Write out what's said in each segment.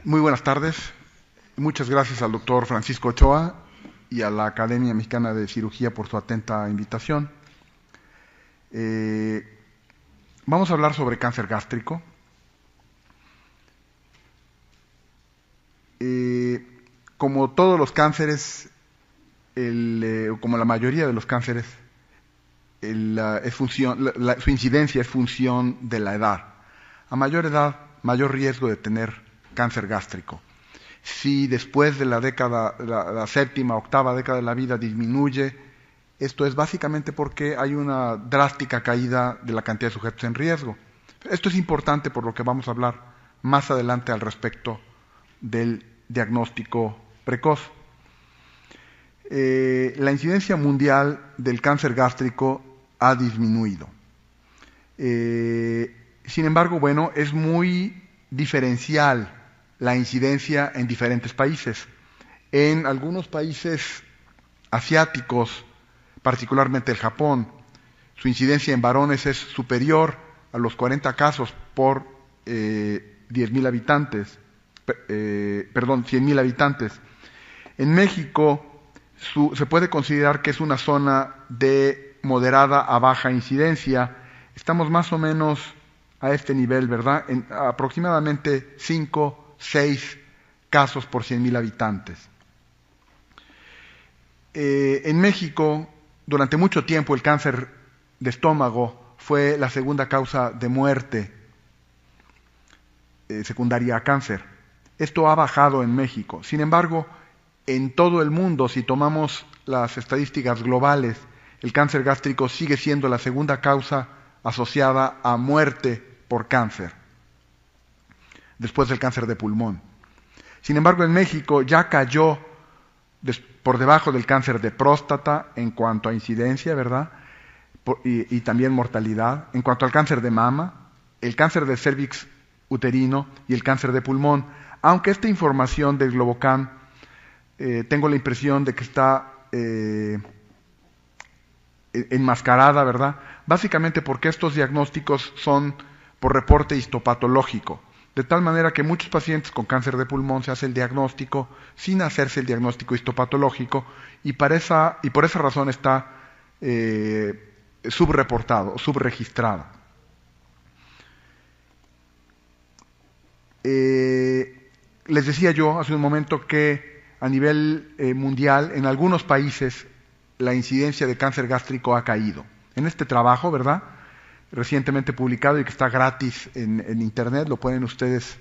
Muy buenas tardes. Muchas gracias al doctor Francisco Ochoa y a la Academia Mexicana de Cirugía por su atenta invitación. Vamos a hablar sobre cáncer gástrico. Como todos los cánceres, como la mayoría de los cánceres, su incidencia es función de la edad. A mayor edad, mayor riesgo de tener cáncer gástrico. Si después de la séptima, octava década de la vida disminuye, esto es básicamente porque hay una drástica caída de la cantidad de sujetos en riesgo. Esto es importante por lo que vamos a hablar más adelante al respecto del diagnóstico precoz. La incidencia mundial del cáncer gástrico ha disminuido. Sin embargo, es muy diferencial la incidencia en diferentes países. En algunos países asiáticos, particularmente el Japón, su incidencia en varones es superior a los 40 casos por 100.000 habitantes. En México se puede considerar que es una zona de moderada a baja incidencia. Estamos más o menos a este nivel, ¿verdad? En aproximadamente 6 casos por 100.000 habitantes. En México, durante mucho tiempo, el cáncer de estómago fue la segunda causa de muerte secundaria a cáncer. Esto ha bajado en México. Sin embargo, en todo el mundo, si tomamos las estadísticas globales, el cáncer gástrico sigue siendo la segunda causa asociada a muerte por cáncer, después del cáncer de pulmón. Sin embargo, en México ya cayó por debajo del cáncer de próstata en cuanto a incidencia, ¿verdad? Y también mortalidad. En cuanto al cáncer de mama, el cáncer de cérvix uterino y el cáncer de pulmón. Aunque esta información del Globocam, tengo la impresión de que está enmascarada, ¿verdad? Básicamente porque estos diagnósticos son por reporte histopatológico. De tal manera que muchos pacientes con cáncer de pulmón se hace el diagnóstico sin hacerse el diagnóstico histopatológico y por esa razón está subreportado, subregistrado. Les decía yo hace un momento que a nivel mundial, en algunos países, la incidencia de cáncer gástrico ha caído. En este trabajo, ¿verdad?, recientemente publicado y que está gratis en Internet, lo pueden ustedes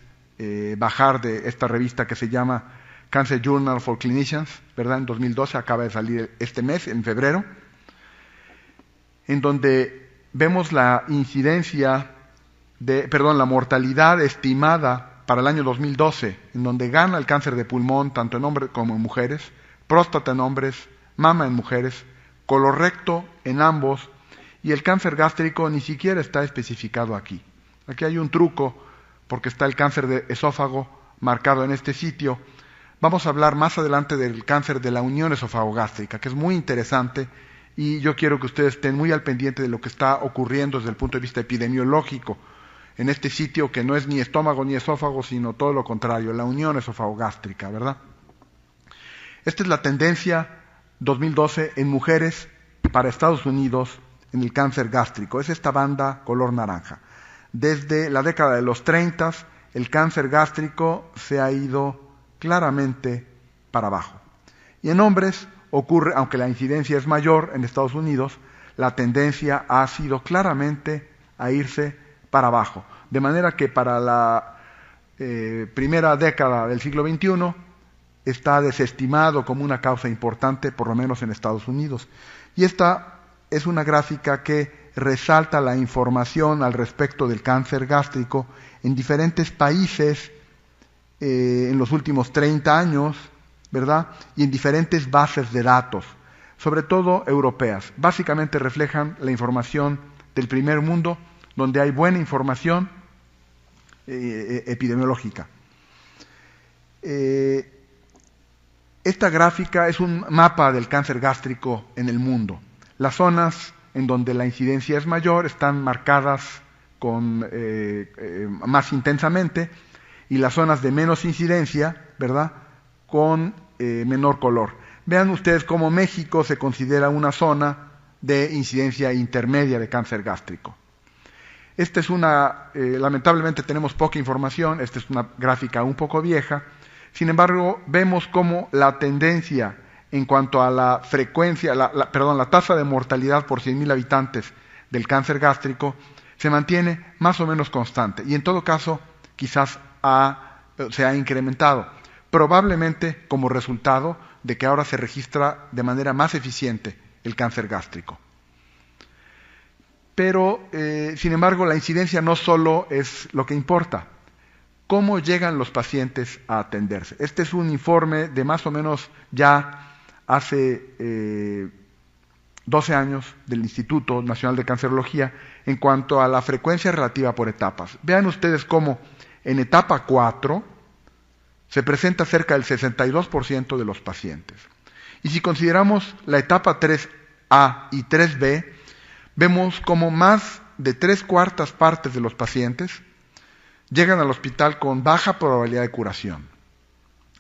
bajar de esta revista que se llama Cancer Journal for Clinicians, ¿verdad? En 2012, acaba de salir este mes, en febrero, en donde vemos la la mortalidad estimada para el año 2012, en donde gana el cáncer de pulmón tanto en hombres como en mujeres, próstata en hombres, mama en mujeres, colorecto en ambos, y el cáncer gástrico ni siquiera está especificado aquí. Aquí hay un truco, porque está el cáncer de esófago marcado en este sitio. Vamos a hablar más adelante del cáncer de la unión esofagogástrica, que es muy interesante, y yo quiero que ustedes estén muy al pendiente de lo que está ocurriendo desde el punto de vista epidemiológico en este sitio, que no es ni estómago ni esófago, sino todo lo contrario, la unión esofagogástrica, ¿verdad? Esta es la tendencia 2012 en mujeres para Estados Unidos en el cáncer gástrico. Es esta banda color naranja. Desde la década de los 30, el cáncer gástrico se ha ido claramente para abajo. Y en hombres ocurre, aunque la incidencia es mayor en Estados Unidos, la tendencia ha sido claramente a irse para abajo. De manera que para la primera década del siglo XXI está desestimado como una causa importante, por lo menos en Estados Unidos. Y esta es una gráfica que resalta la información al respecto del cáncer gástrico en diferentes países en los últimos 30 años, ¿verdad? Y en diferentes bases de datos, sobre todo europeas. Básicamente reflejan la información del primer mundo, donde hay buena información epidemiológica. Esta gráfica es un mapa del cáncer gástrico en el mundo. Las zonas en donde la incidencia es mayor están marcadas más intensamente, y las zonas de menos incidencia, ¿verdad?, con menor color. Vean ustedes cómo México se considera una zona de incidencia intermedia de cáncer gástrico. Esta es lamentablemente tenemos poca información, esta es una gráfica un poco vieja, sin embargo vemos cómo la tendencia en cuanto a la frecuencia, la tasa de mortalidad por 100.000 habitantes del cáncer gástrico se mantiene más o menos constante y en todo caso quizás se ha incrementado, probablemente como resultado de que ahora se registra de manera más eficiente el cáncer gástrico. Pero, sin embargo, la incidencia no solo es lo que importa. ¿Cómo llegan los pacientes a atenderse? Este es un informe de más o menos ya hace 12 años del Instituto Nacional de Cancerología en cuanto a la frecuencia relativa por etapas. Vean ustedes cómo en etapa 4 se presenta cerca del 62% de los pacientes. Y si consideramos la etapa 3A y 3B, vemos como más de 3/4 partes de los pacientes llegan al hospital con baja probabilidad de curación.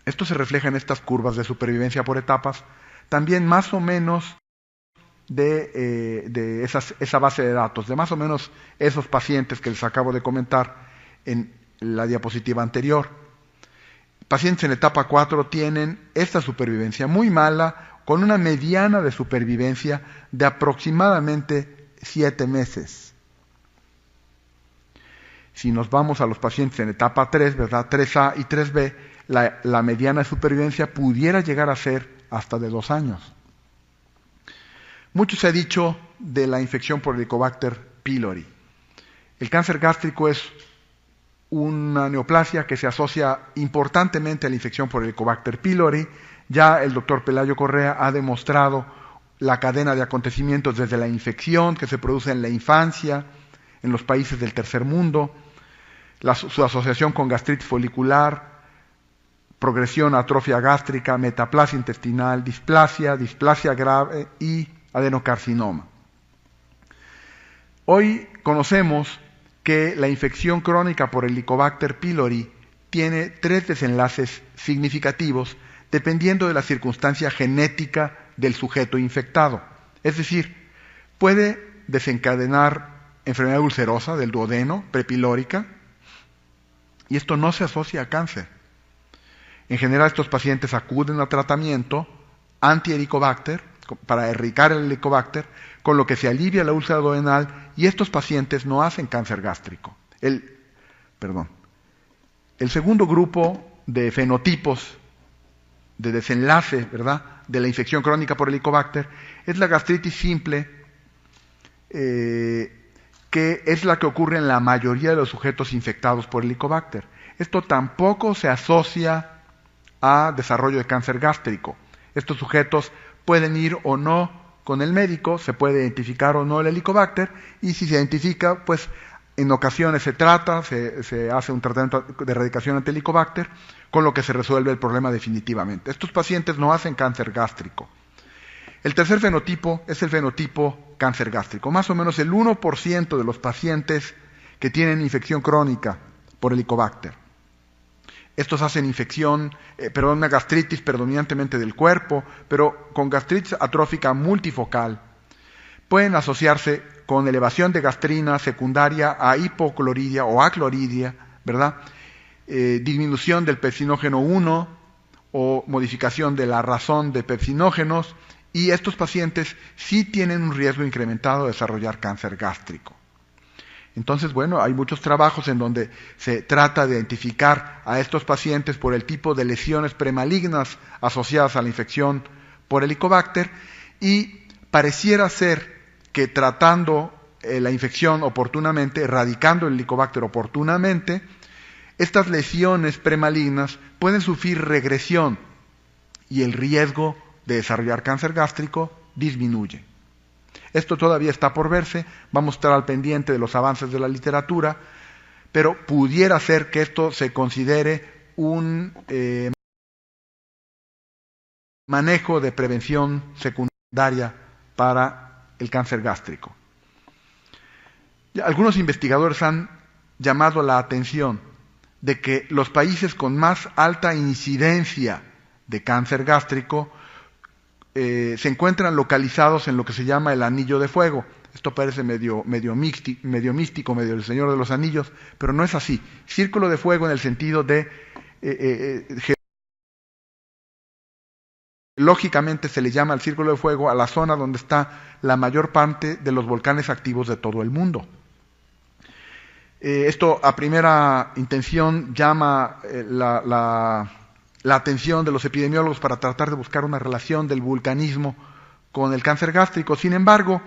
Esto se refleja en estas curvas de supervivencia por etapas, también más o menos de esa base de datos, de más o menos esos pacientes que les acabo de comentar en la diapositiva anterior. Pacientes en etapa 4 tienen esta supervivencia muy mala, con una mediana de supervivencia de aproximadamente 7 meses. Si nos vamos a los pacientes en etapa 3, ¿verdad?, 3A y 3B, la mediana de supervivencia pudiera llegar a ser hasta de 2 años. Mucho se ha dicho de la infección por Helicobacter pylori. El cáncer gástrico es una neoplasia que se asocia importantemente a la infección por Helicobacter pylori. Ya el doctor Pelayo Correa ha demostrado la cadena de acontecimientos desde la infección que se produce en la infancia, en los países del tercer mundo, su asociación con gastritis folicular, progresión a atrofia gástrica, metaplasia intestinal, displasia grave y adenocarcinoma. Hoy conocemos que la infección crónica por Helicobacter pylori tiene 3 desenlaces significativos dependiendo de la circunstancia genética del sujeto infectado. Es decir, puede desencadenar enfermedad ulcerosa del duodeno, prepilórica, y esto no se asocia a cáncer. En general, estos pacientes acuden a tratamiento anti-Helicobacter para erradicar el Helicobacter, con lo que se alivia la úlcera duodenal y estos pacientes no hacen cáncer gástrico. El segundo grupo de fenotipos de desenlace, ¿verdad?, de la infección crónica por Helicobacter es la gastritis simple, que es la que ocurre en la mayoría de los sujetos infectados por Helicobacter. Esto tampoco se asocia a desarrollo de cáncer gástrico. Estos sujetos pueden ir o no con el médico, se puede identificar o no el Helicobacter, y si se identifica, pues en ocasiones se trata, se hace un tratamiento de erradicación ante Helicobacter, con lo que se resuelve el problema definitivamente. Estos pacientes no hacen cáncer gástrico. El tercer fenotipo es el fenotipo cáncer gástrico. Más o menos el 1% de los pacientes que tienen infección crónica por Helicobacter. Estos hacen una gastritis predominantemente del cuerpo, pero con gastritis atrófica multifocal. Pueden asociarse con elevación de gastrina secundaria a hipocloridia o acloridia, ¿verdad? Disminución del pepsinógeno 1 o modificación de la razón de pepsinógenos, y estos pacientes sí tienen un riesgo incrementado de desarrollar cáncer gástrico. Entonces, bueno, hay muchos trabajos en donde se trata de identificar a estos pacientes por el tipo de lesiones premalignas asociadas a la infección por Helicobacter, y pareciera ser que tratando la infección oportunamente, erradicando el Helicobacter oportunamente, estas lesiones premalignas pueden sufrir regresión y el riesgo de desarrollar cáncer gástrico disminuye. Esto todavía está por verse, vamos a estar al pendiente de los avances de la literatura, pero pudiera ser que esto se considere un manejo de prevención secundaria para el cáncer gástrico. Algunos investigadores han llamado la atención de que los países con más alta incidencia de cáncer gástrico se encuentran localizados en lo que se llama el anillo de fuego. Esto parece medio místico, medio el Señor de los Anillos, pero no es así. Círculo de fuego en el sentido de lógicamente se le llama al círculo de fuego a la zona donde está la mayor parte de los volcanes activos de todo el mundo. Esto a primera intención llama la atención de los epidemiólogos para tratar de buscar una relación del vulcanismo con el cáncer gástrico. Sin embargo,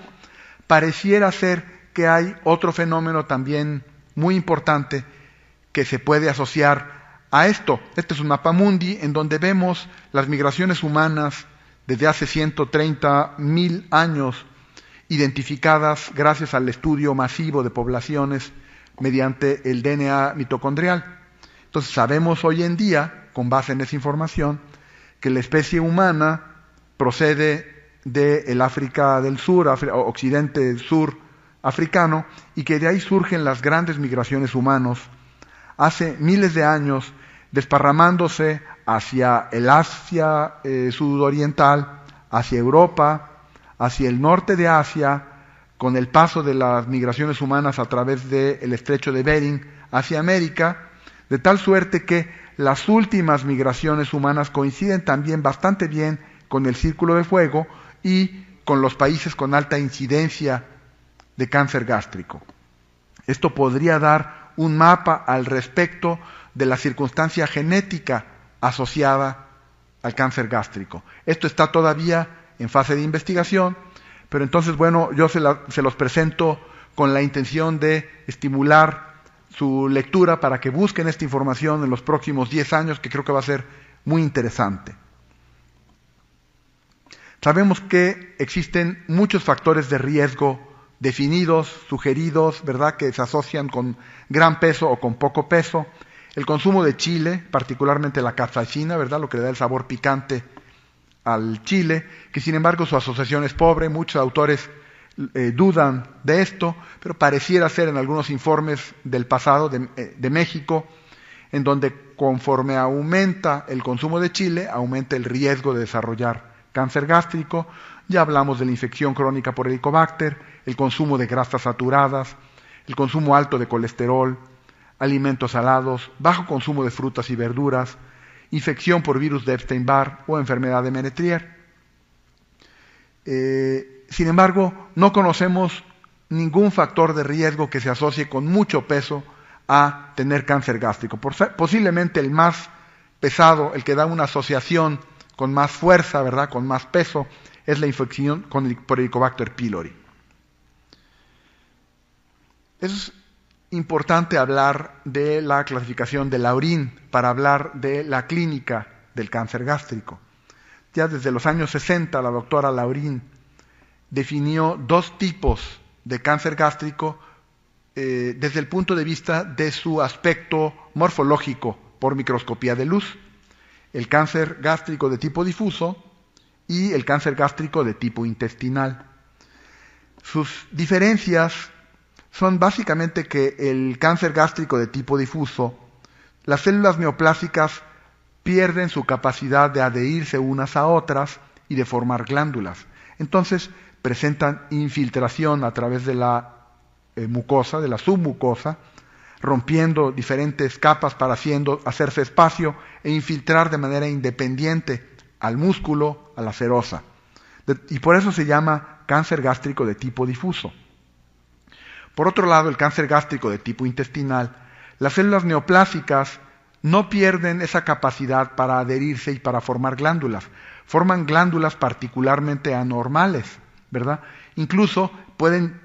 pareciera ser que hay otro fenómeno también muy importante que se puede asociar a esto. Este es un mapamundi en donde vemos las migraciones humanas desde hace 130.000 años, identificadas gracias al estudio masivo de poblaciones mediante el DNA mitocondrial. Entonces sabemos hoy en día, con base en esa información, que la especie humana procede del África del Sur, occidente sur africano, y que de ahí surgen las grandes migraciones humanos hace miles de años, desparramándose hacia el Asia sudoriental, hacia Europa, hacia el norte de Asia, con el paso de las migraciones humanas a través del estrecho de Bering hacia América, de tal suerte que las últimas migraciones humanas coinciden también bastante bien con el círculo de fuego y con los países con alta incidencia de cáncer gástrico. Esto podría dar un mapa al respecto de la circunstancia genética asociada al cáncer gástrico. Esto está todavía en fase de investigación, pero entonces, bueno, yo se los presento con la intención de estimular su lectura para que busquen esta información en los próximos 10 años, que creo que va a ser muy interesante. Sabemos que existen muchos factores de riesgo definidos, sugeridos, ¿verdad?, que se asocian con gran peso o con poco peso. El consumo de chile, particularmente la capsaicina, ¿verdad?, lo que le da el sabor picante al chile, que sin embargo su asociación es pobre. Muchos autores dudan de esto, pero pareciera ser en algunos informes del pasado de México, en donde conforme aumenta el consumo de chile, aumenta el riesgo de desarrollar cáncer gástrico. Ya hablamos de la infección crónica por Helicobacter, el consumo de grasas saturadas, el consumo alto de colesterol, alimentos salados, bajo consumo de frutas y verduras, infección por virus de Epstein-Barr o enfermedad de Menetrier. Sin embargo, no conocemos ningún factor de riesgo que se asocie con mucho peso a tener cáncer gástrico. Posiblemente el más pesado, el que da una asociación con más fuerza, ¿verdad?, con más peso, es la infección por Helicobacter pylori. Es importante hablar de la clasificación de Laurin para hablar de la clínica del cáncer gástrico. Ya desde los años 60 la doctora Laurin definió dos tipos de cáncer gástrico desde el punto de vista de su aspecto morfológico por microscopía de luz: el cáncer gástrico de tipo difuso y el cáncer gástrico de tipo intestinal. Sus diferencias son básicamente que el cáncer gástrico de tipo difuso, las células neoplásicas pierden su capacidad de adherirse unas a otras y de formar glándulas. Entonces presentan infiltración a través de la mucosa, de la submucosa, rompiendo diferentes capas para hacerse espacio e infiltrar de manera independiente al músculo, a la serosa. Y por eso se llama cáncer gástrico de tipo difuso. Por otro lado, el cáncer gástrico de tipo intestinal, las células neoplásicas no pierden esa capacidad para adherirse y para formar glándulas. Forman glándulas particularmente anormales, ¿verdad? Incluso pueden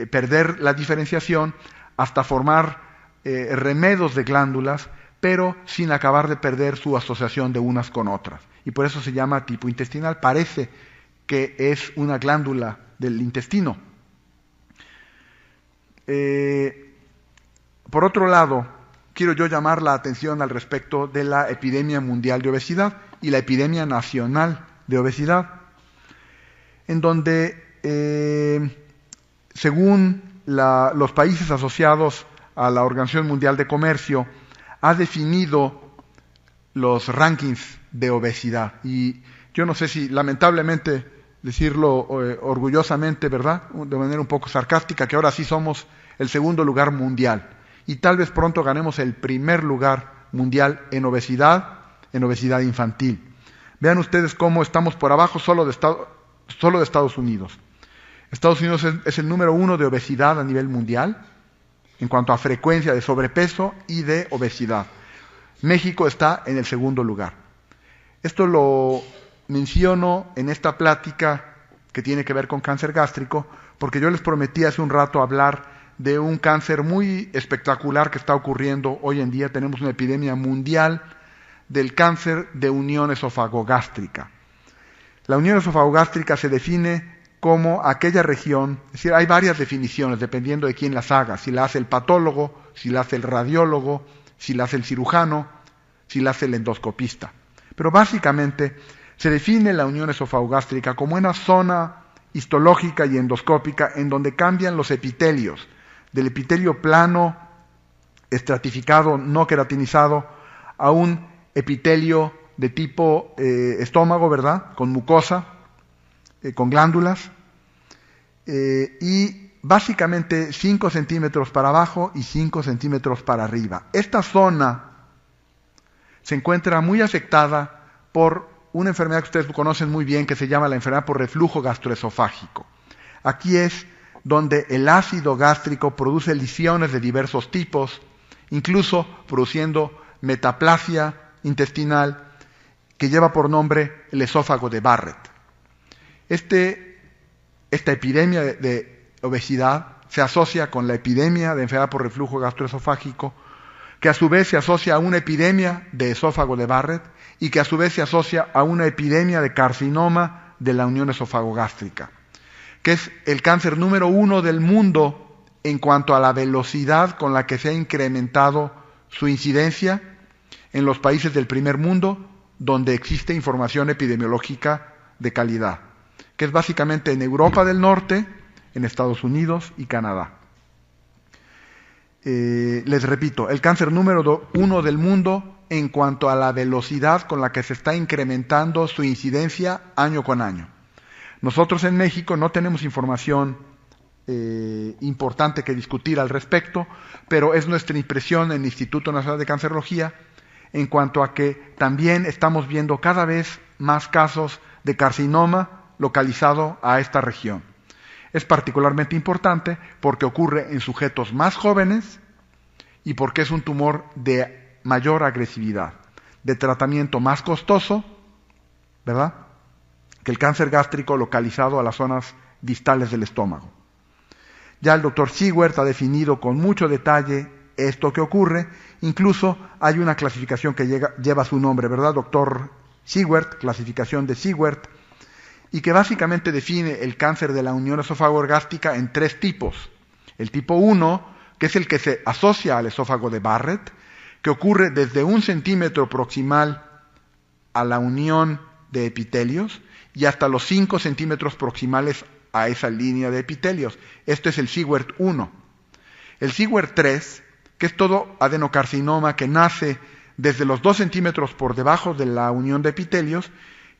perder la diferenciación hasta formar remedos de glándulas, pero sin acabar de perder su asociación de unas con otras. Y por eso se llama tipo intestinal. Parece que es una glándula del intestino. Por otro lado, quiero yo llamar la atención al respecto de la epidemia mundial de obesidad y la epidemia nacional de obesidad, en donde, según los países asociados a la Organización Mundial de Comercio, ha definido los rankings de obesidad. Y yo no sé si, lamentablemente, decirlo orgullosamente, ¿verdad?, de manera un poco sarcástica, que ahora sí somos el segundo lugar mundial. Y tal vez pronto ganemos el primer lugar mundial en obesidad infantil. Vean ustedes cómo estamos por abajo solo de Estados Unidos. Estados Unidos es el número 1 de obesidad a nivel mundial, en cuanto a frecuencia de sobrepeso y de obesidad. México está en el segundo lugar. Esto lo menciono en esta plática que tiene que ver con cáncer gástrico, porque yo les prometí hace un rato hablar de un cáncer muy espectacular que está ocurriendo hoy en día. Tenemos una epidemia mundial del cáncer de unión esofagogástrica. La unión esofagogástrica se define como aquella región, es decir, hay varias definiciones dependiendo de quién las haga, si la hace el patólogo, si la hace el radiólogo, si la hace el cirujano, si la hace el endoscopista. Pero básicamente se define la unión esofagogástrica como una zona histológica y endoscópica en donde cambian los epitelios del epitelio plano, estratificado, no queratinizado, a un epitelio de tipo estómago, ¿verdad?, con mucosa, con glándulas, y básicamente 5 centímetros para abajo y 5 centímetros para arriba. Esta zona se encuentra muy afectada por una enfermedad que ustedes conocen muy bien, que se llama la enfermedad por reflujo gastroesofágico. Aquí es donde el ácido gástrico produce lesiones de diversos tipos, incluso produciendo metaplasia intestinal, que lleva por nombre el esófago de Barrett. Esta epidemia de obesidad se asocia con la epidemia de enfermedad por reflujo gastroesofágico, que a su vez se asocia a una epidemia de esófago de Barrett y que a su vez se asocia a una epidemia de carcinoma de la unión esofagogástrica, que es el cáncer número 1 del mundo en cuanto a la velocidad con la que se ha incrementado su incidencia en los países del primer mundo, donde existe información epidemiológica de calidad, que es básicamente en Europa del Norte, en Estados Unidos y Canadá. Les repito, el cáncer número 1 del mundo en cuanto a la velocidad con la que se está incrementando su incidencia año con año. Nosotros en México no tenemos información importante que discutir al respecto, pero es nuestra impresión en el Instituto Nacional de Cancerología en cuanto a que también estamos viendo cada vez más casos de carcinoma localizado a esta región. Es particularmente importante porque ocurre en sujetos más jóvenes y porque es un tumor de mayor agresividad, de tratamiento más costoso, ¿verdad?, que el cáncer gástrico localizado a las zonas distales del estómago. Ya el doctor Siewert ha definido con mucho detalle esto que ocurre. Incluso hay una clasificación que lleva su nombre, ¿verdad?, doctor Siewert, clasificación de Siewert, y que básicamente define el cáncer de la unión esofagogástrica en 3 tipos. El tipo 1, que es el que se asocia al esófago de Barrett, que ocurre desde 1 centímetro proximal a la unión de epitelios y hasta los 5 centímetros proximales a esa línea de epitelios. Esto es el Siewert 1. El Siewert 3, que es todo adenocarcinoma que nace desde los 2 centímetros por debajo de la unión de epitelios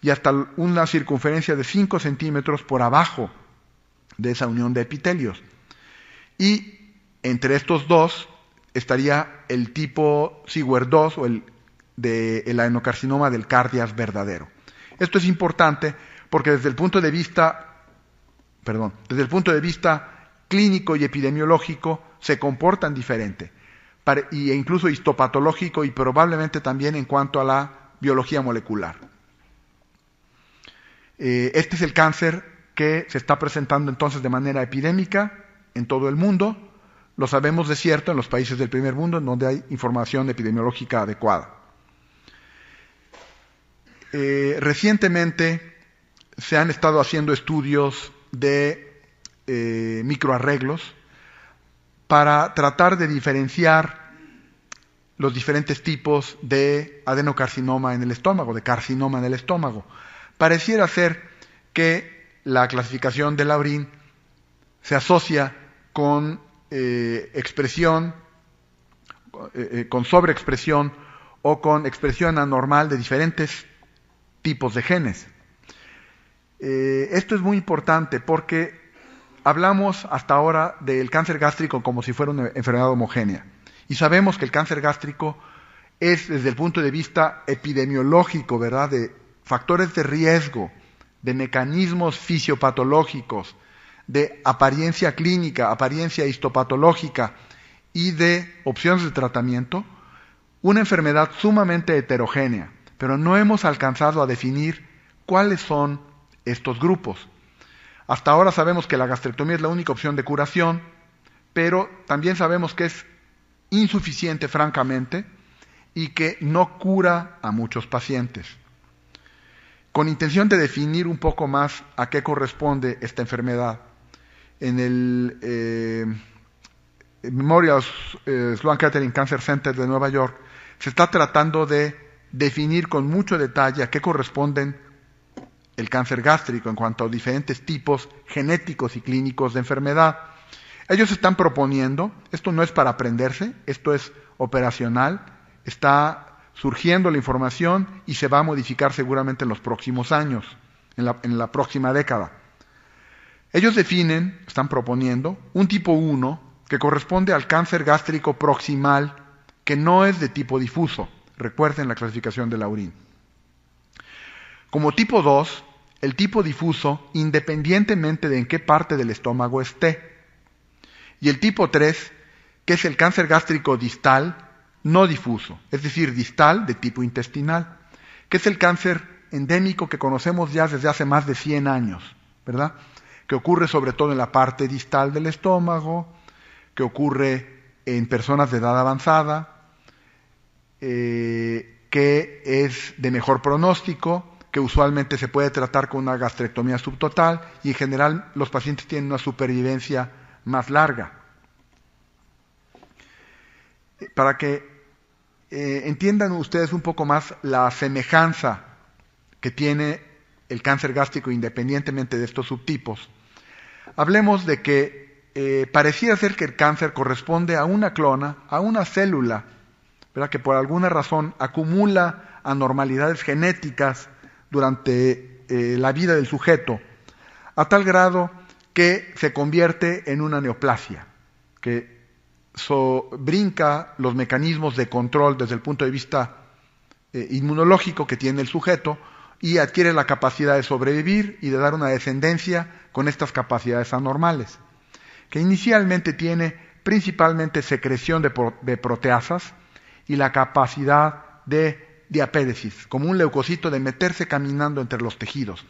y hasta una circunferencia de 5 centímetros por abajo de esa unión de epitelios. Y entre estos dos estaría el tipo Siewert 2 o el adenocarcinoma del Cardias verdadero. Esto es importante porque desde el punto de vista clínico y epidemiológico se comportan diferente, e incluso histopatológico y probablemente también en cuanto a la biología molecular. Este es el cáncer que se está presentando entonces de manera epidémica en todo el mundo. Lo sabemos de cierto en los países del primer mundo, en donde hay información epidemiológica adecuada. Recientemente se han estado haciendo estudios de microarreglos para tratar de diferenciar los diferentes tipos de adenocarcinoma en el estómago, de carcinoma en el estómago. Pareciera ser que la clasificación de Laurin se asocia con expresión con sobreexpresión o con expresión anormal de diferentes tipos de genes. Esto es muy importante porque hablamos hasta ahora del cáncer gástrico como si fuera una enfermedad homogénea. Y sabemos que el cáncer gástrico es, desde el punto de vista epidemiológico, ¿verdad?, de factores de riesgo, de mecanismos fisiopatológicos, de apariencia clínica, apariencia histopatológica y de opciones de tratamiento, una enfermedad sumamente heterogénea, pero no hemos alcanzado a definir cuáles son estos grupos. Hasta ahora sabemos que la gastrectomía es la única opción de curación, pero también sabemos que es insuficiente, francamente, y que no cura a muchos pacientes. Con intención de definir un poco más a qué corresponde esta enfermedad, en el Memorial Sloan Kettering Cancer Center de Nueva York se está tratando de definir con mucho detalle a qué corresponden el cáncer gástrico en cuanto a diferentes tipos genéticos y clínicos de enfermedad. Ellos están proponiendo, esto no es para aprenderse, esto es operacional, está surgiendo la información y se va a modificar seguramente en los próximos años, en la próxima década. Ellos definen, están proponiendo, un tipo 1 que corresponde al cáncer gástrico proximal, que no es de tipo difuso. Recuerden la clasificación de Laurin. Como tipo 2, el tipo difuso, independientemente de en qué parte del estómago esté. Y el tipo 3, que es el cáncer gástrico distal, no difuso, es decir, distal de tipo intestinal, que es el cáncer endémico que conocemos ya desde hace más de 100 años, ¿verdad?, que ocurre sobre todo en la parte distal del estómago, que ocurre en personas de edad avanzada, que es de mejor pronóstico, que usualmente se puede tratar con una gastrectomía subtotal y en general los pacientes tienen una supervivencia más larga. Para que entiendan ustedes un poco más la semejanza que tiene el cáncer gástrico independientemente de estos subtipos, hablemos de que pareciera ser que el cáncer corresponde a una clona, a una célula, ¿verdad?, que por alguna razón acumula anormalidades genéticas durante la vida del sujeto, a tal grado que se convierte en una neoplasia, que brinca los mecanismos de control desde el punto de vista inmunológico que tiene el sujeto y adquiere la capacidad de sobrevivir y de dar una descendencia con estas capacidades anormales, que inicialmente tiene principalmente secreción de proteasas y la capacidad de diapédesis, como un leucocito de meterse caminando entre los tejidos,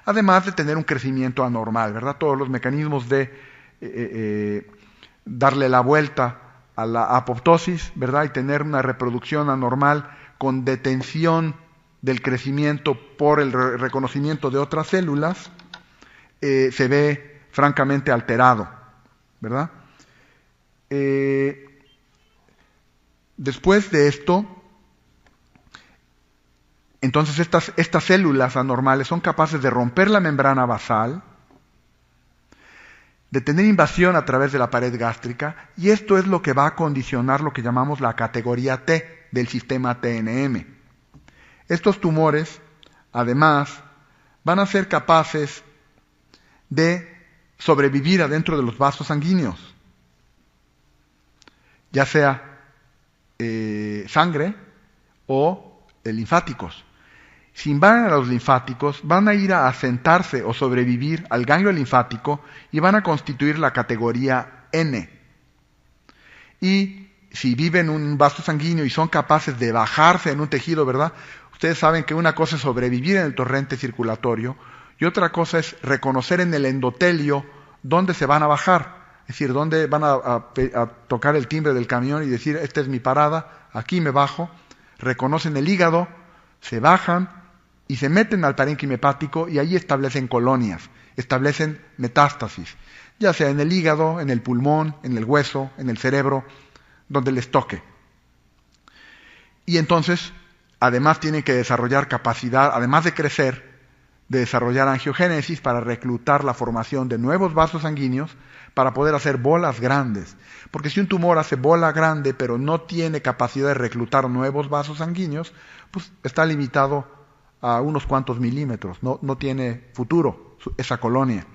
además de tener un crecimiento anormal, ¿verdad? Todos los mecanismos de darle la vuelta a la apoptosis, ¿verdad?, y tener una reproducción anormal con detención del crecimiento por el reconocimiento de otras células, se ve francamente alterado, ¿verdad? Después de esto, entonces estas células anormales son capaces de romper la membrana basal, de tener invasión a través de la pared gástrica, y esto es lo que va a condicionar lo que llamamos la categoría T del sistema TNM. Estos tumores, además, van a ser capaces de sobrevivir adentro de los vasos sanguíneos, ya sea sangre o linfáticos. Si invaden a los linfáticos, van a ir a asentarse o sobrevivir al ganglio linfático y van a constituir la categoría N. Y si viven en un vaso sanguíneo y son capaces de bajarse en un tejido, ¿verdad? Ustedes saben que una cosa es sobrevivir en el torrente circulatorio y otra cosa es reconocer en el endotelio dónde se van a bajar. Es decir, dónde van a tocar el timbre del camión y decir, esta es mi parada, aquí me bajo. Reconocen el hígado, se bajan y se meten al parénquima hepático y ahí establecen colonias, establecen metástasis, ya sea en el hígado, en el pulmón, en el hueso, en el cerebro, donde les toque. Y entonces, además tienen que desarrollar capacidad, además de crecer, de desarrollar angiogénesis para reclutar la formación de nuevos vasos sanguíneos para poder hacer bolas grandes. Porque si un tumor hace bola grande pero no tiene capacidad de reclutar nuevos vasos sanguíneos, pues está limitado a unos cuantos milímetros, no tiene futuro esa colonia.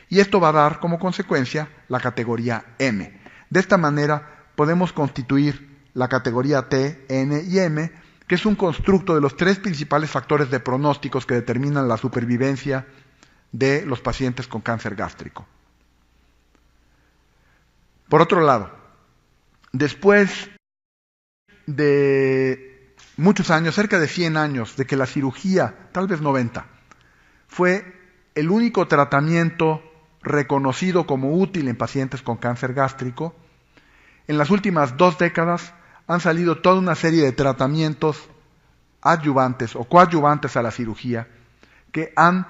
Y esto va a dar como consecuencia la categoría M. De esta manera podemos constituir la categoría T, N y M, que es un constructo de los tres principales factores de pronósticos que determinan la supervivencia de los pacientes con cáncer gástrico. Por otro lado, después de muchos años, cerca de 100 años, de que la cirugía, tal vez 90, fue el único tratamiento reconocido como útil en pacientes con cáncer gástrico, en las últimas 2 décadas han salido toda una serie de tratamientos adyuvantes o coadyuvantes a la cirugía que han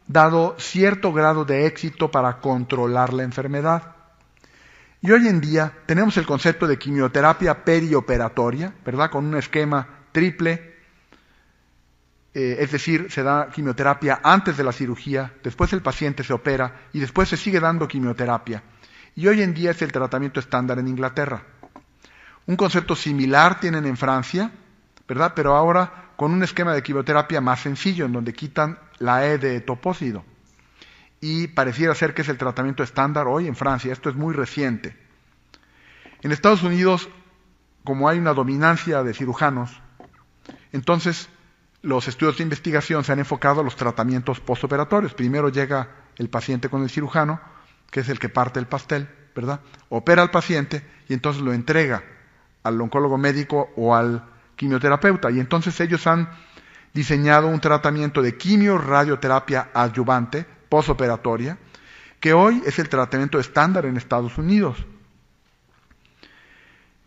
dado cierto grado de éxito para controlar la enfermedad. Y hoy en día tenemos el concepto de quimioterapia perioperatoria, ¿verdad? Con un esquema triple, es decir, se da quimioterapia antes de la cirugía, después el paciente se opera y después se sigue dando quimioterapia. Y hoy en día es el tratamiento estándar en Inglaterra. Un concepto similar tienen en Francia, ¿verdad? Pero ahora con un esquema de quimioterapia más sencillo, en donde quitan la E de topócido. Y pareciera ser que es el tratamiento estándar hoy en Francia. Esto es muy reciente. En Estados Unidos, como hay una dominancia de cirujanos, entonces los estudios de investigación se han enfocado a los tratamientos postoperatorios. Primero llega el paciente con el cirujano, que es el que parte el pastel, ¿verdad? Opera al paciente y entonces lo entrega al oncólogo médico o al quimioterapeuta. Y entonces ellos han diseñado un tratamiento de quimio-radioterapia adyuvante, postoperatoria, que hoy es el tratamiento estándar en Estados Unidos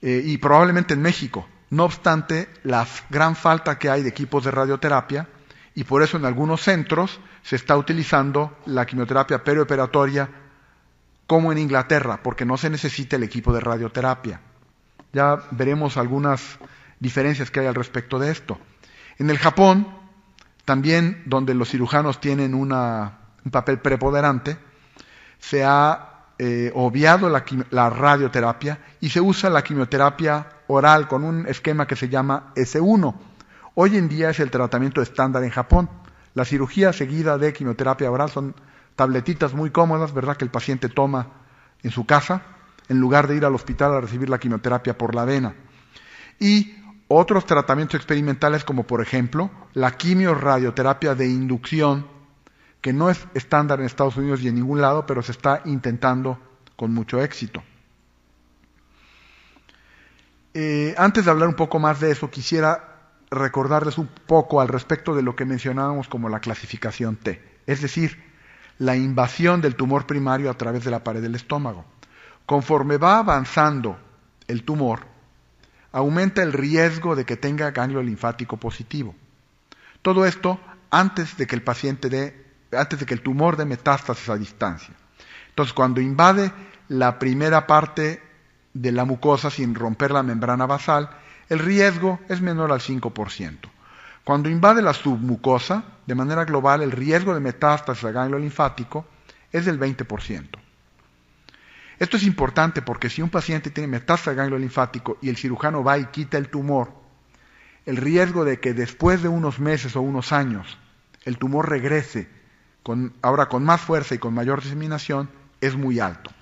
y probablemente en México. No obstante, la gran falta que hay de equipos de radioterapia, y por eso en algunos centros se está utilizando la quimioterapia perioperatoria como en Inglaterra, porque no se necesita el equipo de radioterapia. Ya veremos algunas diferencias que hay al respecto de esto. En el Japón, también donde los cirujanos tienen un papel preponderante, se ha obviado la radioterapia y se usa la quimioterapia oral con un esquema que se llama S1. Hoy en día es el tratamiento estándar en Japón. La cirugía seguida de quimioterapia oral son tabletitas muy cómodas, ¿verdad?, que el paciente toma en su casa, en lugar de ir al hospital a recibir la quimioterapia por la vena. Y otros tratamientos experimentales, como por ejemplo la quimio-radioterapia de inducción, que no es estándar en Estados Unidos y en ningún lado, pero se está intentando con mucho éxito. Antes de hablar un poco más de eso, quisiera recordarles un poco al respecto de lo que mencionábamos como la clasificación T, es decir, la invasión del tumor primario a través de la pared del estómago. Conforme va avanzando el tumor, aumenta el riesgo de que tenga ganglio linfático positivo. Todo esto antes de que el tumor dé metástasis a distancia. Entonces, cuando invade la primera parte de la mucosa sin romper la membrana basal, el riesgo es menor al 5%. Cuando invade la submucosa, de manera global, el riesgo de metástasis a ganglio linfático es del 20%. Esto es importante porque si un paciente tiene metástasis a ganglio linfático y el cirujano va y quita el tumor, el riesgo de que después de unos meses o unos años el tumor regrese, ahora con más fuerza y con mayor diseminación, es muy alto.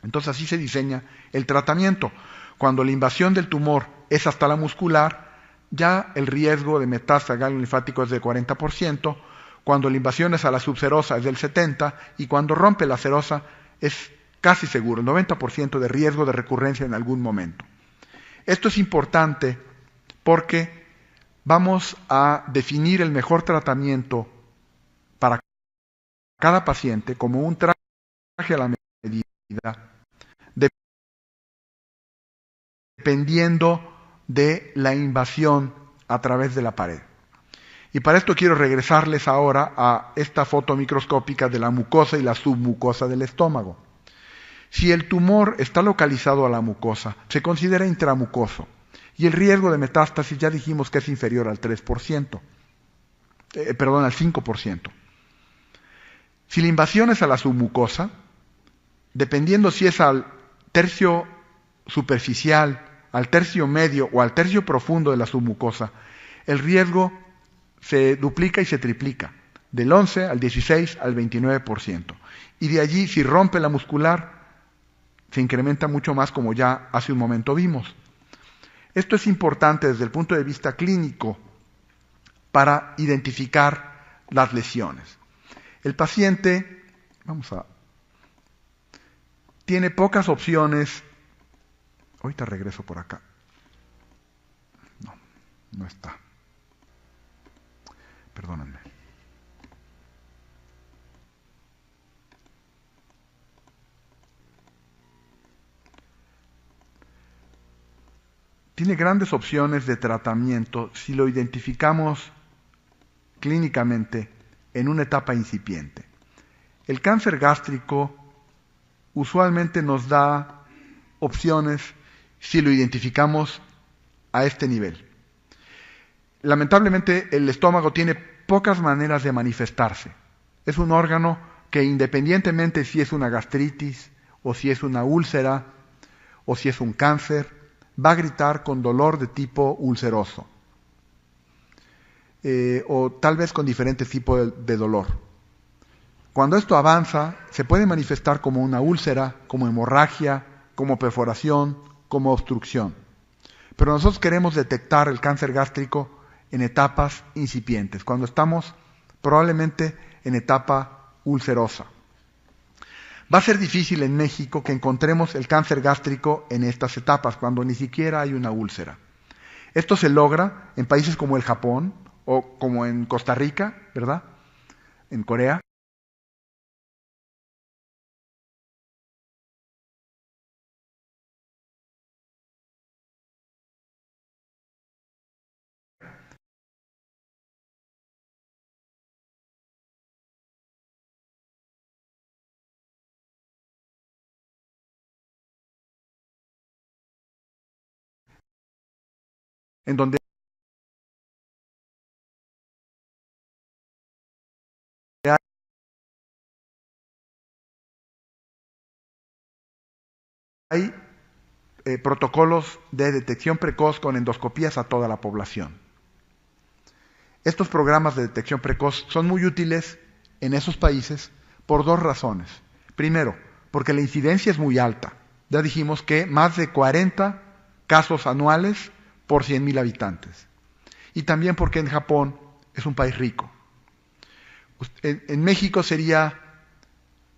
Entonces así se diseña el tratamiento. Cuando la invasión del tumor es hasta la muscular, ya el riesgo de metástasis a ganglio linfático es del 40%, cuando la invasión es a la subserosa es del 70%, y cuando rompe la serosa es casi seguro, el 90% de riesgo de recurrencia en algún momento. Esto es importante porque vamos a definir el mejor tratamiento para cada paciente como un traje a la medida, dependiendo de la invasión a través de la pared. Y para esto quiero regresarles ahora a esta foto microscópica de la mucosa y la submucosa del estómago. Si el tumor está localizado a la mucosa, se considera intramucoso y el riesgo de metástasis ya dijimos que es inferior al 3%. al 5%. Si la invasión es a la submucosa, dependiendo si es al tercio superficial, al tercio medio o al tercio profundo de la submucosa, el riesgo se duplica y se triplica, del 11 al 16 al 29%. Y de allí, si rompe la muscular, se incrementa mucho más, como ya hace un momento vimos. Esto es importante desde el punto de vista clínico para identificar las lesiones. El paciente, tiene pocas opciones. Ahorita regreso por acá. No está. Perdónenme. Tiene grandes opciones de tratamiento si lo identificamos clínicamente en una etapa incipiente. El cáncer gástrico usualmente nos da opciones si lo identificamos a este nivel. Lamentablemente, el estómago tiene pocas maneras de manifestarse. Es un órgano que, independientemente si es una gastritis o si es una úlcera o si es un cáncer, va a gritar con dolor de tipo ulceroso, o tal vez con diferentes tipos de dolor. Cuando esto avanza, se puede manifestar como una úlcera, como hemorragia, como perforación, como obstrucción. Pero nosotros queremos detectar el cáncer gástrico en etapas incipientes, cuando estamos probablemente en etapa ulcerosa. Va a ser difícil en México que encontremos el cáncer gástrico en estas etapas, cuando ni siquiera hay una úlcera. Esto se logra en países como el Japón o como en Costa Rica, ¿verdad? En Corea. En donde hay protocolos de detección precoz con endoscopías a toda la población. Estos programas de detección precoz son muy útiles en esos países por dos razones. Primero, porque la incidencia es muy alta. Ya dijimos que más de 40 casos anuales por 100.000 habitantes. Y también porque en Japón es un país rico. En México sería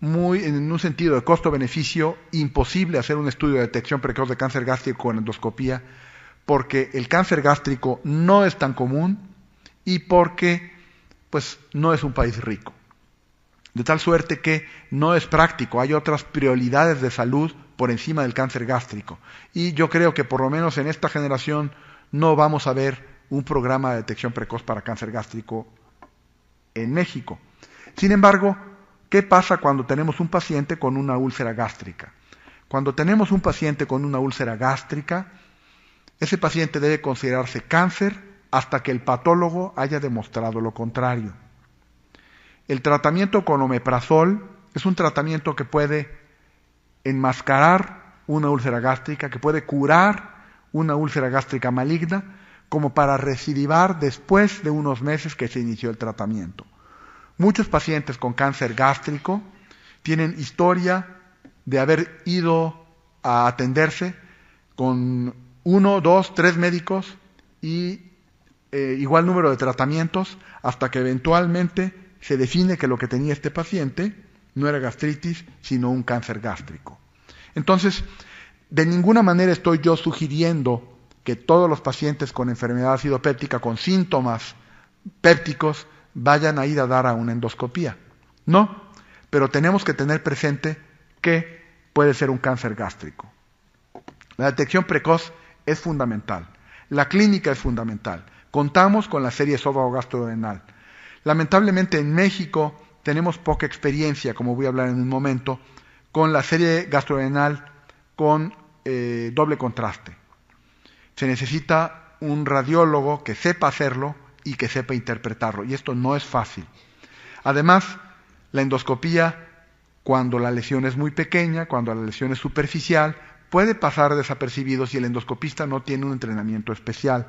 en un sentido de costo-beneficio, imposible hacer un estudio de detección precoz de cáncer gástrico con endoscopía, porque el cáncer gástrico no es tan común y porque no es un país rico. De tal suerte que no es práctico, hay otras prioridades de salud por encima del cáncer gástrico. Y yo creo que por lo menos en esta generación no vamos a ver un programa de detección precoz para cáncer gástrico en México. Sin embargo, ¿qué pasa cuando tenemos un paciente con una úlcera gástrica? Cuando tenemos un paciente con una úlcera gástrica, ese paciente debe considerarse cáncer hasta que el patólogo haya demostrado lo contrario. El tratamiento con omeprazol es un tratamiento que puede enmascarar una úlcera gástrica, que puede curar una úlcera gástrica maligna, como para recidivar después de unos meses que se inició el tratamiento. Muchos pacientes con cáncer gástrico tienen historia de haber ido a atenderse con 1, 2, 3 médicos y igual número de tratamientos, hasta que eventualmente se define que lo que tenía este paciente no era gastritis, sino un cáncer gástrico. Entonces, de ninguna manera estoy yo sugiriendo que todos los pacientes con enfermedad ácido péptica, con síntomas pépticos, vayan a ir a dar a una endoscopía. No, pero tenemos que tener presente que puede ser un cáncer gástrico. La detección precoz es fundamental. La clínica es fundamental. Contamos con la serie esófago-gastrodenal. Lamentablemente en México tenemos poca experiencia, como voy a hablar en un momento, con la serie gastrodenal con doble contraste. Se necesita un radiólogo que sepa hacerlo y que sepa interpretarlo. Y esto no es fácil. Además, la endoscopía, cuando la lesión es muy pequeña, cuando la lesión es superficial, puede pasar desapercibido si el endoscopista no tiene un entrenamiento especial.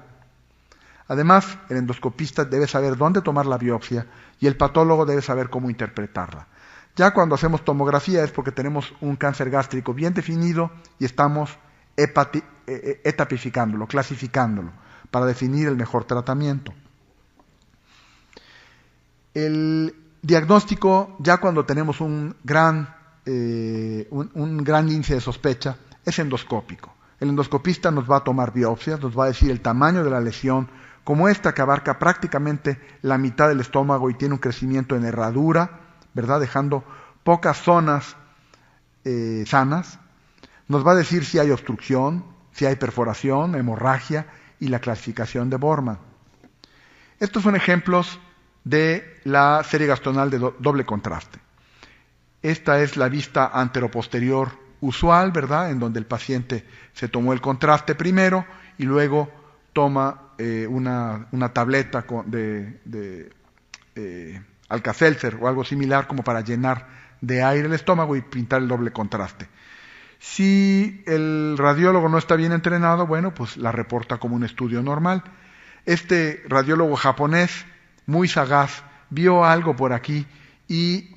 Además, el endoscopista debe saber dónde tomar la biopsia y el patólogo debe saber cómo interpretarla. Ya cuando hacemos tomografía es porque tenemos un cáncer gástrico bien definido y estamos etapificándolo, clasificándolo, para definir el mejor tratamiento. El diagnóstico, ya cuando tenemos un gran índice de sospecha, es endoscópico. El endoscopista nos va a tomar biopsias, nos va a decir el tamaño de la lesión, como esta que abarca prácticamente la mitad del estómago y tiene un crecimiento en herradura, ¿verdad? Dejando pocas zonas sanas. Nos va a decir si hay obstrucción, si hay perforación, hemorragia y la clasificación de Borman. Estos son ejemplos de la serie gastroanal de doble contraste. Esta es la vista anteroposterior usual, ¿verdad? En donde el paciente se tomó el contraste primero y luego toma una tableta de Alka-Seltzer o algo similar como para llenar de aire el estómago y pintar el doble contraste. Si el radiólogo no está bien entrenado, bueno, pues la reporta como un estudio normal. Este radiólogo japonés, muy sagaz, vio algo por aquí y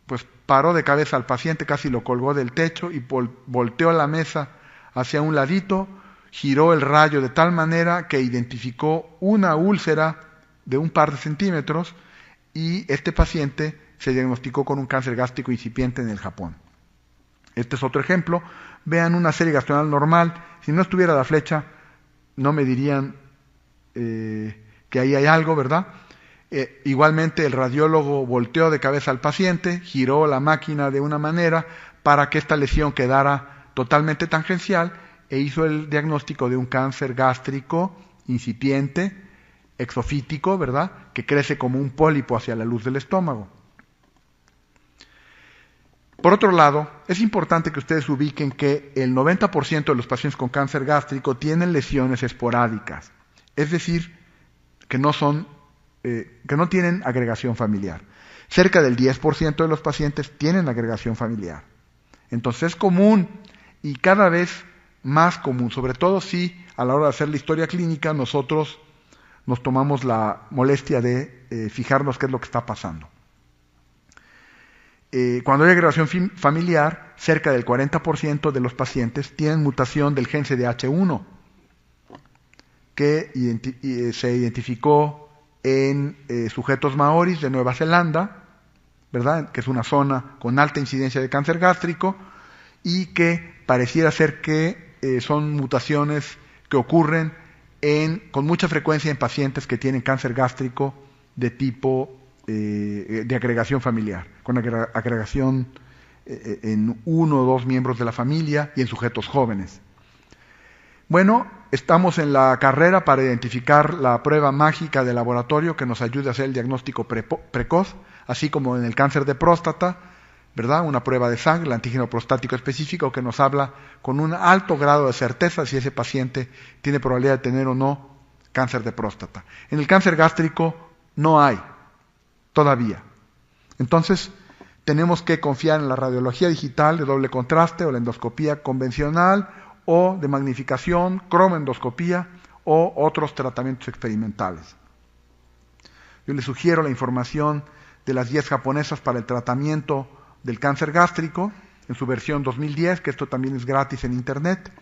pues paró de cabeza al paciente, casi lo colgó del techo y volteó la mesa hacia un ladito, giró el rayo de tal manera que identificó una úlcera de un par de centímetros y este paciente se diagnosticó con un cáncer gástrico incipiente en el Japón. Este es otro ejemplo. Vean una serie gastroanal normal. Si no estuviera la flecha, no me dirían que ahí hay algo, ¿verdad? Igualmente el radiólogo volteó de cabeza al paciente, giró la máquina de una manera para que esta lesión quedara totalmente tangencial e hizo el diagnóstico de un cáncer gástrico incipiente, exofítico, ¿verdad? Que crece como un pólipo hacia la luz del estómago. Por otro lado, es importante que ustedes ubiquen que el 90% de los pacientes con cáncer gástrico tienen lesiones esporádicas, es decir, que no tienen agregación familiar. Cerca del 10% de los pacientes tienen agregación familiar. Entonces es común y cada vez más común, sobre todo si a la hora de hacer la historia clínica nosotros nos tomamos la molestia de fijarnos qué es lo que está pasando. Cuando hay agregación familiar, cerca del 40% de los pacientes tienen mutación del gen CDH1, que se identificó en sujetos maoris de Nueva Zelanda, ¿verdad? Que es una zona con alta incidencia de cáncer gástrico y que pareciera ser que son mutaciones que ocurren con mucha frecuencia en pacientes que tienen cáncer gástrico de tipo de agregación familiar, con agregación en uno o dos miembros de la familia y en sujetos jóvenes. Bueno, estamos en la carrera para identificar la prueba mágica de laboratorio que nos ayude a hacer el diagnóstico precoz, así como en el cáncer de próstata, ¿verdad? Una prueba de sangre, el antígeno prostático específico, que nos habla con un alto grado de certeza si ese paciente tiene probabilidad de tener o no cáncer de próstata. En el cáncer gástrico no hay todavía. Entonces, tenemos que confiar en la radiología digital de doble contraste o la endoscopía convencional o de magnificación, cromoendoscopía o otros tratamientos experimentales. Yo les sugiero la información de las guías japonesas para el tratamiento del cáncer gástrico, en su versión 2010, que esto también es gratis en Internet,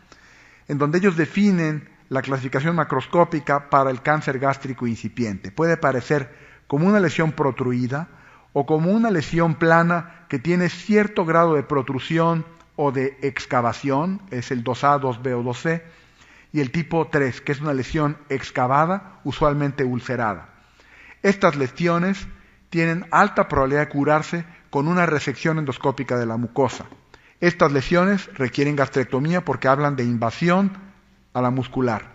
en donde ellos definen la clasificación macroscópica para el cáncer gástrico incipiente. Puede parecer como una lesión protruida o como una lesión plana que tiene cierto grado de protrusión o de excavación, es el 2A, 2B o 2C, y el tipo 3, que es una lesión excavada, usualmente ulcerada. Estas lesiones tienen alta probabilidad de curarse con una resección endoscópica de la mucosa. Estas lesiones requieren gastrectomía porque hablan de invasión a la muscular.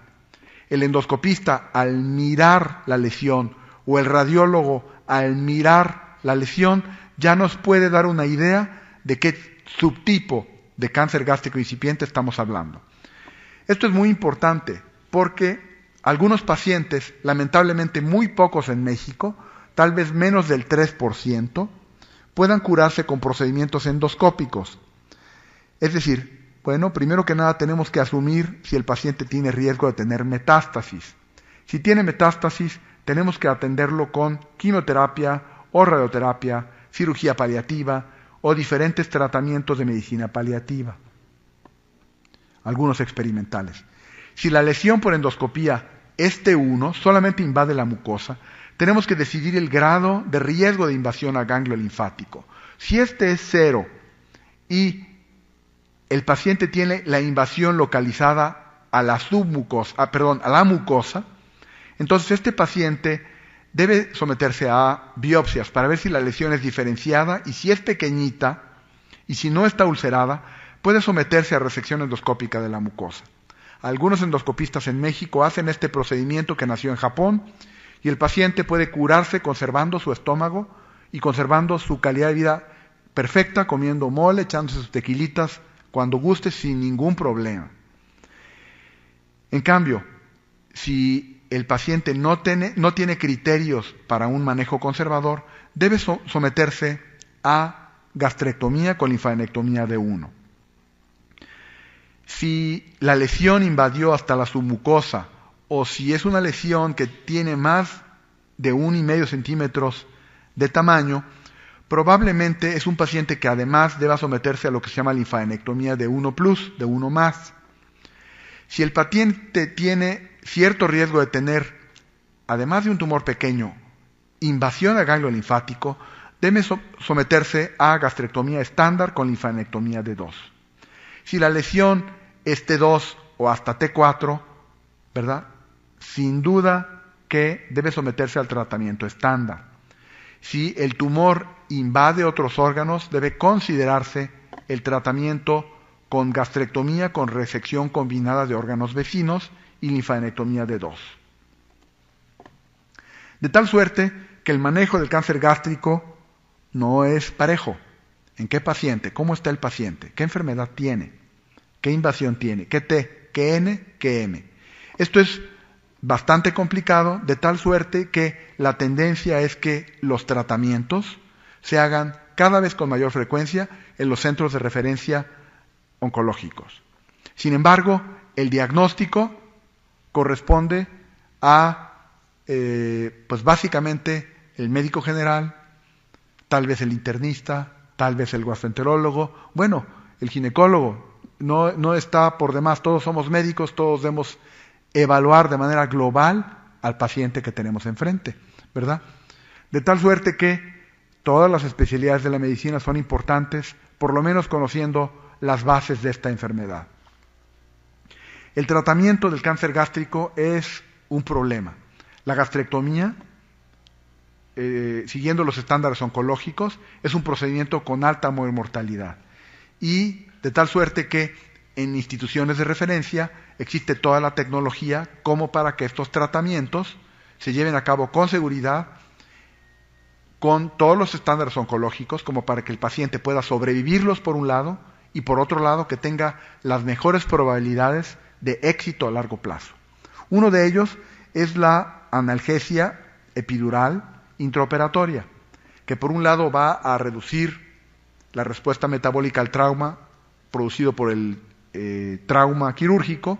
El endoscopista, al mirar la lesión, o el radiólogo, al mirar la lesión, ya nos puede dar una idea de qué subtipo de cáncer gástrico incipiente estamos hablando. Esto es muy importante porque algunos pacientes, lamentablemente muy pocos en México, tal vez menos del 3%, puedan curarse con procedimientos endoscópicos. Es decir, bueno, primero que nada tenemos que asumir si el paciente tiene riesgo de tener metástasis. Si tiene metástasis, tenemos que atenderlo con quimioterapia o radioterapia, cirugía paliativa o diferentes tratamientos de medicina paliativa, algunos experimentales. Si la lesión por endoscopía es T1, solamente invade la mucosa, tenemos que decidir el grado de riesgo de invasión al ganglio linfático. Si este es 0 y el paciente tiene la invasión localizada a la a la mucosa, entonces este paciente debe someterse a biopsias para ver si la lesión es diferenciada y si es pequeñita y si no está ulcerada, puede someterse a resección endoscópica de la mucosa. Algunos endoscopistas en México hacen este procedimiento que nació en Japón y el paciente puede curarse conservando su estómago y conservando su calidad de vida perfecta, comiendo mole, echándose sus tequilitas cuando guste sin ningún problema. En cambio, si el paciente no tiene criterios para un manejo conservador, debe someterse a gastrectomía con linfadenectomía de 1. Si la lesión invadió hasta la submucosa o si es una lesión que tiene más de 1,5 centímetros de tamaño, probablemente es un paciente que además deba someterse a lo que se llama linfadenectomía de 1+, de 1 más. Si el paciente tiene cierto riesgo de tener, además de un tumor pequeño, invasión al ganglio linfático, debe someterse a gastrectomía estándar con linfadenectomía de 2. Si la lesión es T2 o hasta T4, ¿verdad? Sin duda que debe someterse al tratamiento estándar. Si el tumor invade otros órganos, debe considerarse el tratamiento con gastrectomía con resección combinada de órganos vecinos y linfadenectomía de 2. De tal suerte que el manejo del cáncer gástrico no es parejo. ¿En qué paciente? ¿Cómo está el paciente? ¿Qué enfermedad tiene? ¿Qué invasión tiene? ¿Qué T? ¿Qué N? ¿Qué M? Esto es bastante complicado, de tal suerte que la tendencia es que los tratamientos se hagan cada vez con mayor frecuencia en los centros de referencia oncológicos. Sin embargo, el diagnóstico corresponde a, pues básicamente, el médico general, tal vez el internista, tal vez el gastroenterólogo, bueno, el ginecólogo. No está por demás, todos somos médicos, todos debemos evaluar de manera global al paciente que tenemos enfrente, ¿verdad? De tal suerte que todas las especialidades de la medicina son importantes, por lo menos conociendo las bases de esta enfermedad. El tratamiento del cáncer gástrico es un problema. La gastrectomía, siguiendo los estándares oncológicos, es un procedimiento con alta mortalidad. Y de tal suerte que en instituciones de referencia existe toda la tecnología como para que estos tratamientos se lleven a cabo con seguridad, con todos los estándares oncológicos, como para que el paciente pueda sobrevivirlos por un lado y por otro lado que tenga las mejores probabilidades de éxito a largo plazo. Uno de ellos es la analgesia epidural intraoperatoria, que por un lado va a reducir la respuesta metabólica al trauma producido por el trauma quirúrgico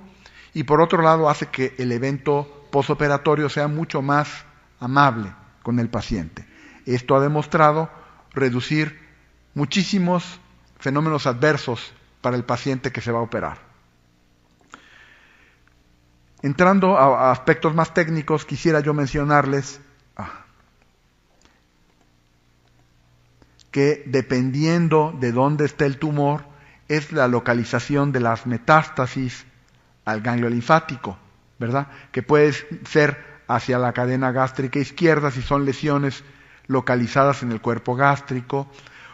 y por otro lado hace que el evento postoperatorio sea mucho más amable con el paciente. Esto ha demostrado reducir muchísimos fenómenos adversos para el paciente que se va a operar. Entrando a aspectos más técnicos, quisiera yo mencionarles que dependiendo de dónde esté el tumor, es la localización de las metástasis al ganglio linfático, ¿verdad? Que puede ser hacia la cadena gástrica izquierda si son lesiones localizadas en el cuerpo gástrico,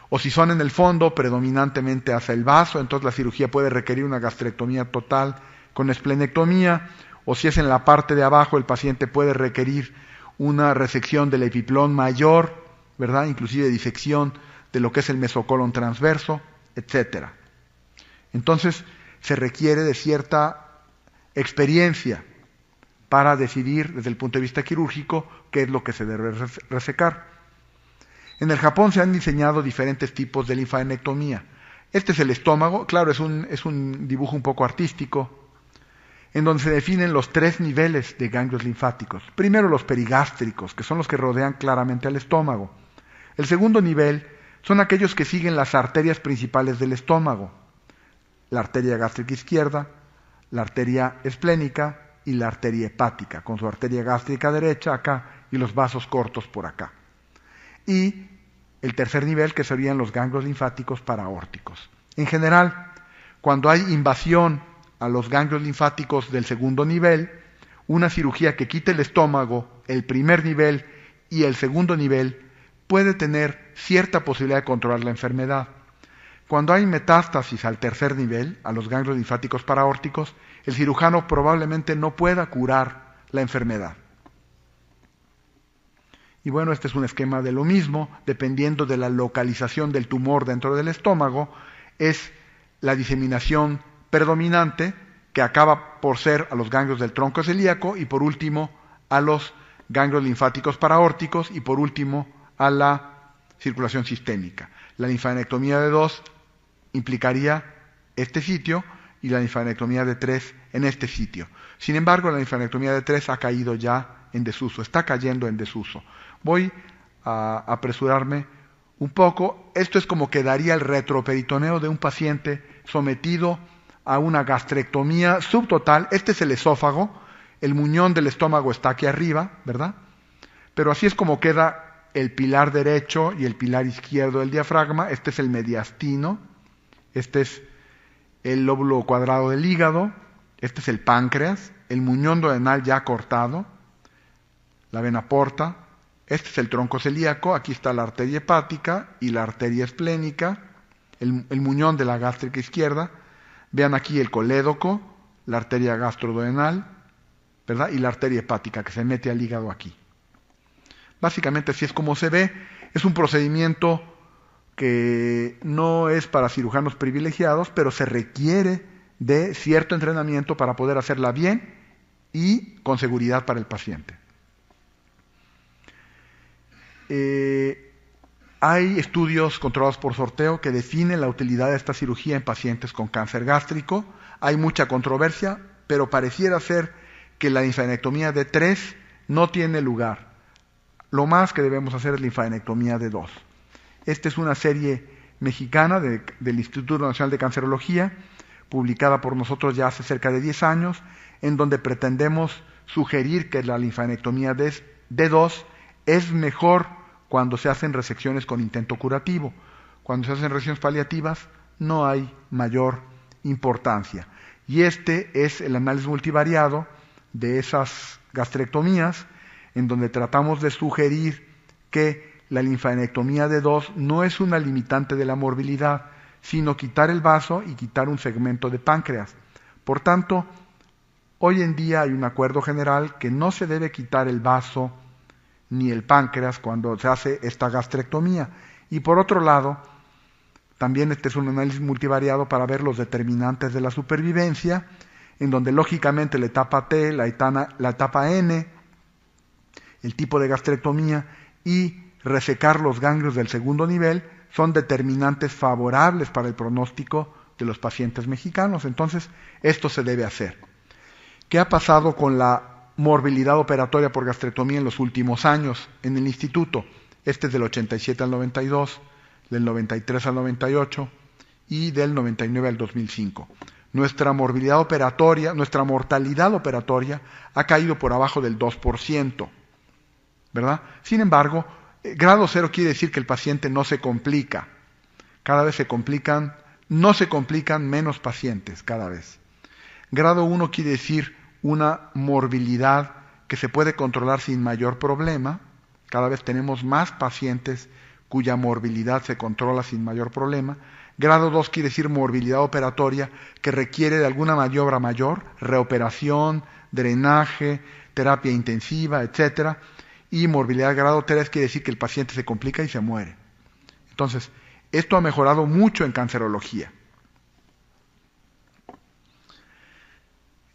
o si son en el fondo, predominantemente hacia el vaso, entonces la cirugía puede requerir una gastrectomía total con esplenectomía, o si es en la parte de abajo, el paciente puede requerir una resección del epiplón mayor, ¿verdad? Inclusive disección de lo que es el mesocolon transverso, etcétera. Entonces, se requiere de cierta experiencia para decidir desde el punto de vista quirúrgico qué es lo que se debe resecar. En el Japón se han diseñado diferentes tipos de linfadenectomía. Este es el estómago, claro, es un dibujo un poco artístico, en donde se definen los 3 niveles de ganglios linfáticos. Primero los perigástricos, que son los que rodean claramente al estómago. El segundo nivel son aquellos que siguen las arterias principales del estómago, la arteria gástrica izquierda, la arteria esplénica y la arteria hepática, con su arteria gástrica derecha acá y los vasos cortos por acá. Y el tercer nivel, que serían los ganglios linfáticos paraórticos. En general, cuando hay invasión a los ganglios linfáticos del segundo nivel, una cirugía que quite el estómago, el primer nivel y el segundo nivel, puede tener cierta posibilidad de controlar la enfermedad. Cuando hay metástasis al tercer nivel, a los ganglios linfáticos paraórticos, el cirujano probablemente no pueda curar la enfermedad. Y bueno, este es un esquema de lo mismo, dependiendo de la localización del tumor dentro del estómago, es la diseminación predominante, que acaba por ser a los ganglios del tronco celíaco y por último a los ganglios linfáticos paraórticos y por último a la circulación sistémica. La linfadenectomía de 2 implicaría este sitio y la linfadenectomía de 3 en este sitio. Sin embargo, la linfadenectomía de 3 ha caído ya en desuso, está cayendo en desuso. Voy a apresurarme un poco. Esto es como quedaría el retroperitoneo de un paciente sometido a una gastrectomía subtotal. Este es el esófago, el muñón del estómago está aquí arriba, ¿verdad? Pero así es como queda el pilar derecho y el pilar izquierdo del diafragma. Este es el mediastino, este es el lóbulo cuadrado del hígado, este es el páncreas, el muñón duodenal ya cortado, la vena porta, este es el tronco celíaco, aquí está la arteria hepática y la arteria esplénica, el muñón de la gástrica izquierda. Vean aquí el colédoco, la arteria gastroduodenal, ¿verdad? Y la arteria hepática que se mete al hígado aquí. Básicamente así es como se ve. Es un procedimiento que no es para cirujanos privilegiados, pero se requiere de cierto entrenamiento para poder hacerla bien y con seguridad para el paciente. Hay estudios controlados por sorteo que definen la utilidad de esta cirugía en pacientes con cáncer gástrico. Hay mucha controversia, pero pareciera ser que la linfadenectomía de 3 no tiene lugar. Lo más que debemos hacer es linfadenectomía de 2. Esta es una serie mexicana del Instituto Nacional de Cancerología, publicada por nosotros ya hace cerca de 10 años, en donde pretendemos sugerir que la linfadenectomía de 2 es mejor cuando se hacen resecciones con intento curativo. Cuando se hacen resecciones paliativas no hay mayor importancia. Y este es el análisis multivariado de esas gastrectomías, en donde tratamos de sugerir que la linfadenectomía de 2 no es una limitante de la morbilidad, sino quitar el vaso y quitar un segmento de páncreas. Por tanto, hoy en día hay un acuerdo general que no se debe quitar el vaso ni el páncreas cuando se hace esta gastrectomía. Y por otro lado, también este es un análisis multivariado para ver los determinantes de la supervivencia, en donde lógicamente la etapa T, la etapa N, el tipo de gastrectomía y resecar los ganglios del segundo nivel son determinantes favorables para el pronóstico de los pacientes mexicanos. Entonces, esto se debe hacer. ¿Qué ha pasado con la morbilidad operatoria por gastrectomía en los últimos años en el instituto? Este es del 87 al 92, del 93 al 98 y del 99 al 2005. Nuestra morbilidad operatoria, nuestra mortalidad operatoria ha caído por abajo del 2%, ¿verdad? Sin embargo, grado 0 quiere decir que el paciente no se complica. Cada vez no se complican menos pacientes cada vez. Grado 1 quiere decir una morbilidad que se puede controlar sin mayor problema. Cada vez tenemos más pacientes cuya morbilidad se controla sin mayor problema. Grado 2 quiere decir morbilidad operatoria que requiere de alguna maniobra mayor, reoperación, drenaje, terapia intensiva, etc. Y morbilidad grado 3 quiere decir que el paciente se complica y se muere. Entonces, esto ha mejorado mucho en cancerología.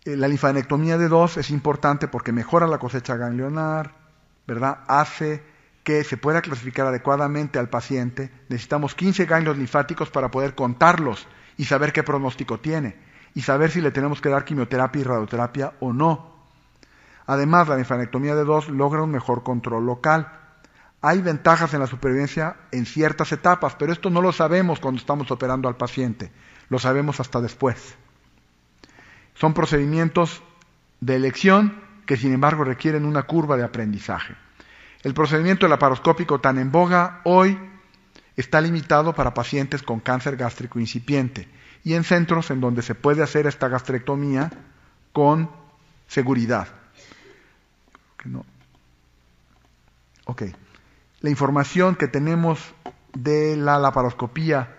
La linfadenectomía de 2 es importante porque mejora la cosecha ganglionar, ¿verdad? Hace que se pueda clasificar adecuadamente al paciente. Necesitamos 15 ganglios linfáticos para poder contarlos y saber qué pronóstico tiene y saber si le tenemos que dar quimioterapia y radioterapia o no. Además, la linfadenectomía de 2 logra un mejor control local. Hay ventajas en la supervivencia en ciertas etapas, pero esto no lo sabemos cuando estamos operando al paciente, lo sabemos hasta después. Son procedimientos de elección que sin embargo requieren una curva de aprendizaje. El procedimiento laparoscópico tan en boga hoy está limitado para pacientes con cáncer gástrico incipiente y en centros en donde se puede hacer esta gastrectomía con seguridad. La información que tenemos de la laparoscopía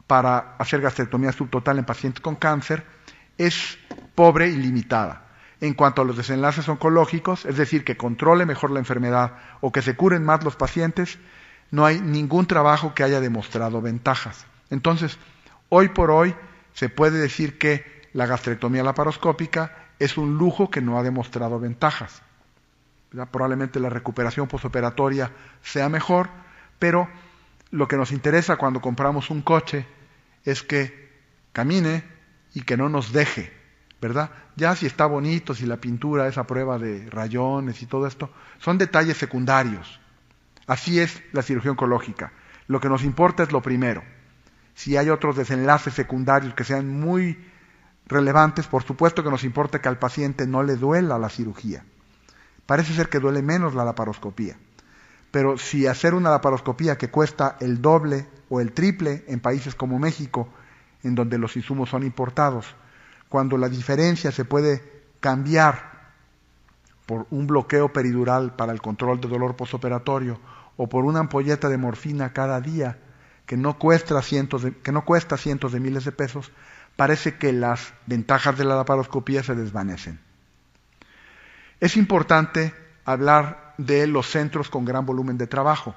para hacer gastrectomía subtotal en pacientes con cáncer es pobre y limitada. En cuanto a los desenlaces oncológicos, es decir, que controle mejor la enfermedad o que se curen más los pacientes, no hay ningún trabajo que haya demostrado ventajas. Entonces, hoy por hoy se puede decir que la gastrectomía laparoscópica es un lujo que no ha demostrado ventajas. Probablemente la recuperación postoperatoria sea mejor, pero lo que nos interesa cuando compramos un coche es que camine y que no nos deje, ¿verdad? Ya si está bonito, si la pintura es a prueba de rayones y todo esto, son detalles secundarios. Así es la cirugía oncológica. Lo que nos importa es lo primero. Si hay otros desenlaces secundarios que sean muy relevantes, por supuesto que nos importa que al paciente no le duela la cirugía. Parece ser que duele menos la laparoscopía. Pero si hacer una laparoscopía que cuesta el doble o el triple en países como México, en donde los insumos son importados, cuando la diferencia se puede cambiar por un bloqueo peridural para el control de dolor postoperatorio o por una ampolleta de morfina cada día que no cuesta cientos de miles de pesos, parece que las ventajas de la laparoscopía se desvanecen. Es importante hablar de los centros con gran volumen de trabajo.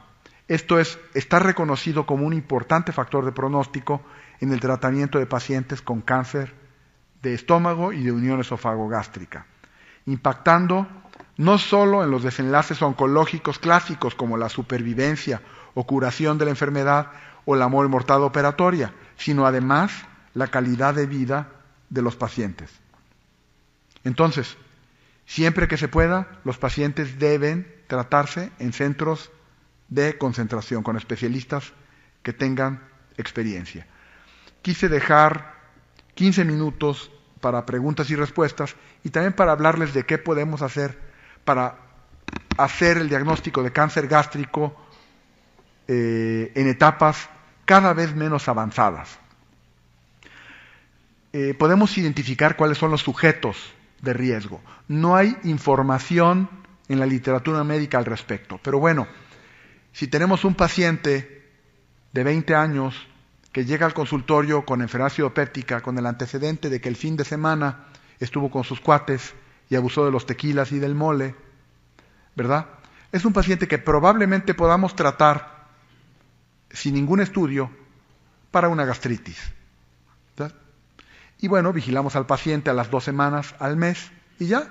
Esto está reconocido como un importante factor de pronóstico en el tratamiento de pacientes con cáncer de estómago y de unión esofágo-gástrica, impactando no solo en los desenlaces oncológicos clásicos como la supervivencia o curación de la enfermedad o la mortalidad operatoria, sino además la calidad de vida de los pacientes. Entonces, siempre que se pueda, los pacientes deben tratarse en centros de concentración con especialistas que tengan experiencia. Quise dejar 15 minutos para preguntas y respuestas y también para hablarles de qué podemos hacer para hacer el diagnóstico de cáncer gástrico en etapas cada vez menos avanzadas. Podemos identificar cuáles son los sujetos de riesgo. No hay información en la literatura médica al respecto. Pero bueno, si tenemos un paciente de 20 años que llega al consultorio con enfermedad acidopéptica, con el antecedente de que el fin de semana estuvo con sus cuates y abusó de los tequilas y del mole, ¿verdad? Es un paciente que probablemente podamos tratar sin ningún estudio para una gastritis, ¿verdad? Y bueno, vigilamos al paciente a las 2 semanas, al mes, y ya,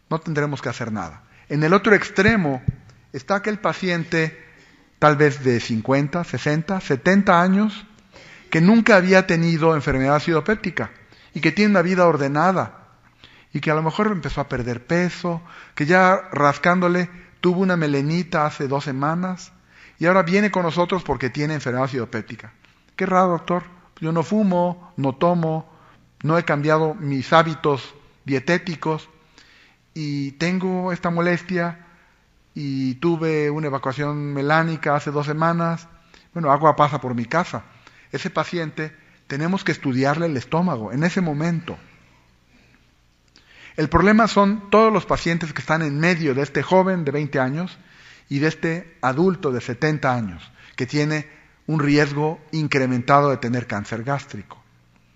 no tendremos que hacer nada. En el otro extremo está aquel paciente, tal vez de 50, 60, 70 años, que nunca había tenido enfermedad acidopéptica y que tiene una vida ordenada y que a lo mejor empezó a perder peso, que ya rascándole tuvo una melenita hace 2 semanas y ahora viene con nosotros porque tiene enfermedad acidopéptica. Qué raro, doctor. Yo no fumo, no tomo, no he cambiado mis hábitos dietéticos y tengo esta molestia y tuve una evacuación melánica hace 2 semanas. Bueno, agua pasa por mi casa. Ese paciente tenemos que estudiarle el estómago en ese momento. El problema son todos los pacientes que están en medio de este joven de 20 años y de este adulto de 70 años que tiene un riesgo incrementado de tener cáncer gástrico,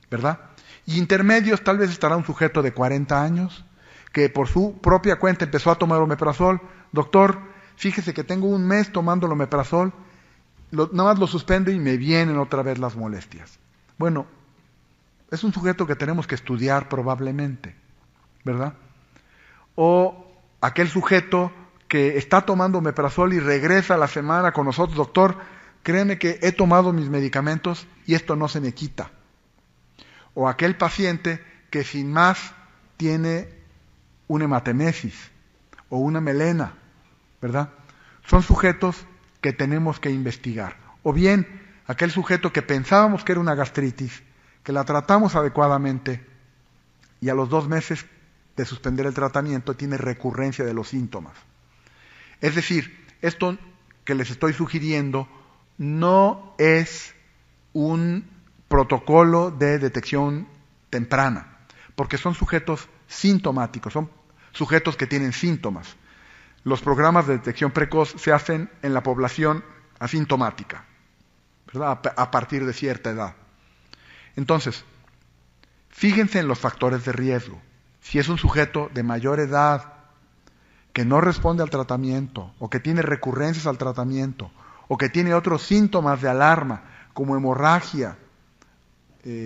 ¿verdad? Y intermedios tal vez estará un sujeto de 40 años que por su propia cuenta empezó a tomar omeprazol. Doctor, fíjese que tengo 1 mes tomando el omeprazol, nada más lo suspendo y me vienen otra vez las molestias. Bueno, Es un sujeto que tenemos que estudiar probablemente, ¿verdad? O aquel sujeto que está tomando omeprazol y regresa a la semana con nosotros, doctor, créeme que he tomado mis medicamentos y esto no se me quita. O aquel paciente que sin más tiene una hematemesis o una melena, ¿verdad? Son sujetos que tenemos que investigar. O bien, aquel sujeto que pensábamos que era una gastritis, que la tratamos adecuadamente y a los 2 meses de suspender el tratamiento tiene recurrencia de los síntomas. Es decir, esto que les estoy sugiriendo no es un protocolo de detección temprana, porque son sujetos sintomáticos, son sujetos que tienen síntomas. Los programas de detección precoz se hacen en la población asintomática, ¿verdad? A partir de cierta edad. Entonces, fíjense en los factores de riesgo. Si es un sujeto de mayor edad que no responde al tratamiento, o que tiene recurrencias al tratamiento, o que tiene otros síntomas de alarma, como hemorragia,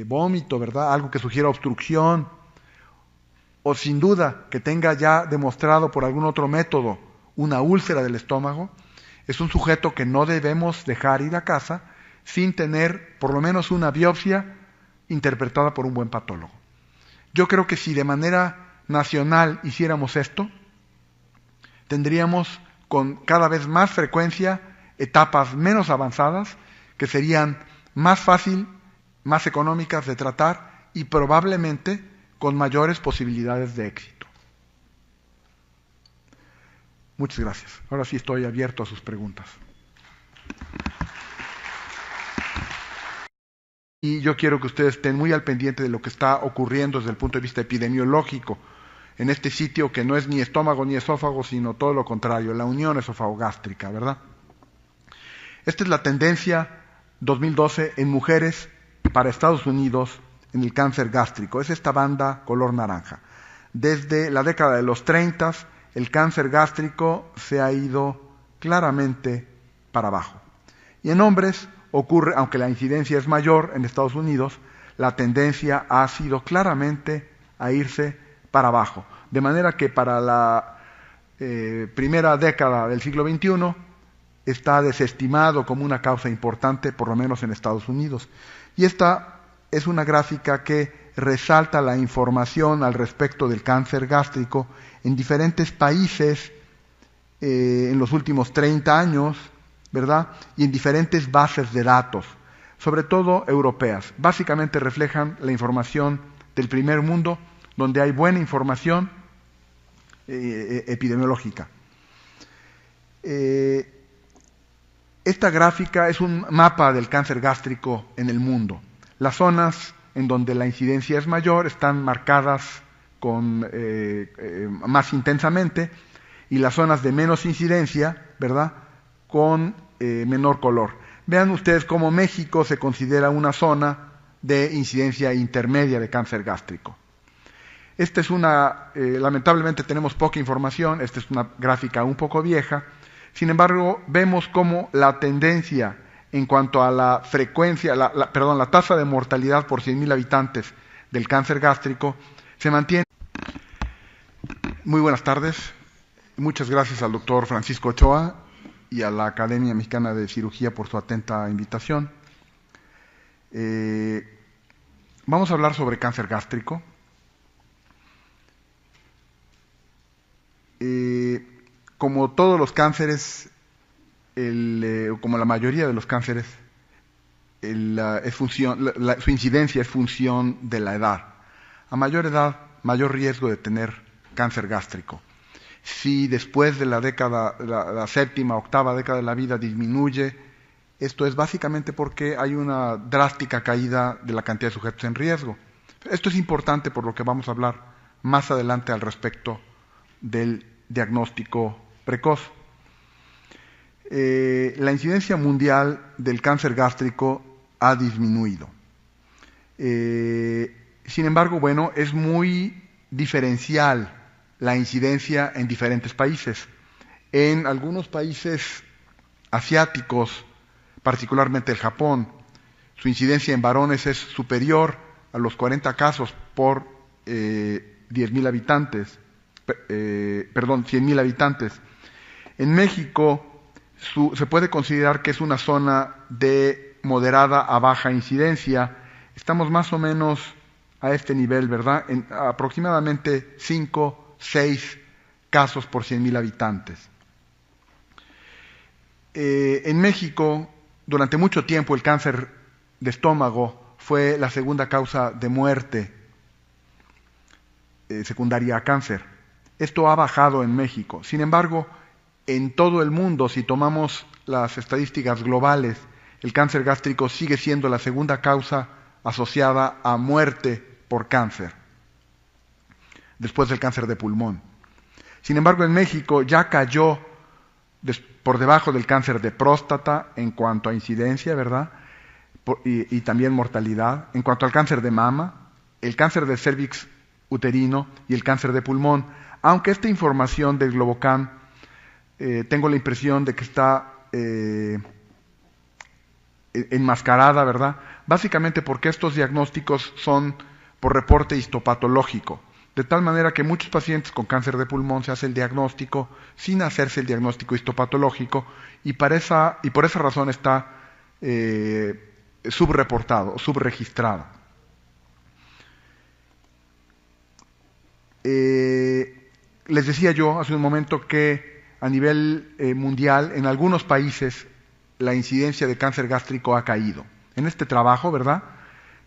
vómito, ¿verdad? Algo que sugiera obstrucción, o sin duda que tenga ya demostrado por algún otro método una úlcera del estómago, es un sujeto que no debemos dejar ir a casa sin tener por lo menos una biopsia interpretada por un buen patólogo. Yo creo que si de manera nacional hiciéramos esto, tendríamos con cada vez más frecuencia etapas menos avanzadas, que serían más fácil, más económicas de tratar y probablemente con mayores posibilidades de éxito. Muchas gracias. Ahora sí estoy abierto a sus preguntas. Y yo quiero que ustedes estén muy al pendiente de lo que está ocurriendo desde el punto de vista epidemiológico en este sitio que no es ni estómago ni esófago, sino todo lo contrario, la unión esofagogástrica, ¿verdad? Esta es la tendencia 2012 en mujeres para Estados Unidos en el cáncer gástrico. Es esta banda color naranja. Desde la década de los 30, el cáncer gástrico se ha ido claramente para abajo. Y en hombres ocurre, aunque la incidencia es mayor en Estados Unidos, la tendencia ha sido claramente a irse para abajo. De manera que para la primera década del siglo XXI está desestimado como una causa importante, por lo menos en Estados Unidos. Y esta es una gráfica que resalta la información al respecto del cáncer gástrico en diferentes países en los últimos 30 años, ¿verdad? Y en diferentes bases de datos, sobre todo europeas. Básicamente reflejan la información del primer mundo, donde hay buena información epidemiológica. Esta gráfica es un mapa del cáncer gástrico en el mundo. Las zonas en donde la incidencia es mayor están marcadas más intensamente, y las zonas de menos incidencia, ¿verdad?, con menor color. Vean ustedes cómo México se considera una zona de incidencia intermedia de cáncer gástrico. Esta es lamentablemente tenemos poca información, esta es una gráfica un poco vieja. Sin embargo, vemos cómo la tendencia en cuanto a la frecuencia, la tasa de mortalidad por 100.000 habitantes del cáncer gástrico se mantiene. Muy buenas tardes. Muchas gracias al doctor Francisco Ochoa y a la Academia Mexicana de Cirugía por su atenta invitación. Vamos a hablar sobre cáncer gástrico. Como todos los cánceres, como la mayoría de los cánceres, su incidencia es función de la edad. A mayor edad, mayor riesgo de tener cáncer gástrico. Si después de la séptima, octava década de la vida disminuye, esto es básicamente porque hay una drástica caída de la cantidad de sujetos en riesgo. Esto es importante por lo que vamos a hablar más adelante al respecto del diagnóstico precoz. La incidencia mundial del cáncer gástrico ha disminuido. Sin embargo, bueno, es muy diferencial la incidencia en diferentes países. En algunos países asiáticos, particularmente el Japón, su incidencia en varones es superior a los 40 casos por 10.000 habitantes, 100.000 habitantes. En México se puede considerar que es una zona de moderada a baja incidencia. Estamos más o menos a este nivel, ¿verdad? En aproximadamente 5, 6 casos por 100.000 habitantes. En México, durante mucho tiempo, el cáncer de estómago fue la segunda causa de muerte secundaria a cáncer. Esto ha bajado en México. Sin embargo, en todo el mundo, si tomamos las estadísticas globales, el cáncer gástrico sigue siendo la segunda causa asociada a muerte por cáncer, después del cáncer de pulmón. Sin embargo, en México ya cayó por debajo del cáncer de próstata en cuanto a incidencia, ¿verdad? Y también mortalidad. En cuanto al cáncer de mama, el cáncer de cérvix uterino y el cáncer de pulmón, aunque esta información del Globocam tengo la impresión de que está enmascarada, ¿verdad? Básicamente porque estos diagnósticos son por reporte histopatológico, de tal manera que muchos pacientes con cáncer de pulmón se hace el diagnóstico sin hacerse el diagnóstico histopatológico y por esa razón está subreportado, subregistrado. Les decía yo hace un momento que a nivel mundial, en algunos países, la incidencia de cáncer gástrico ha caído. En este trabajo, ¿verdad?,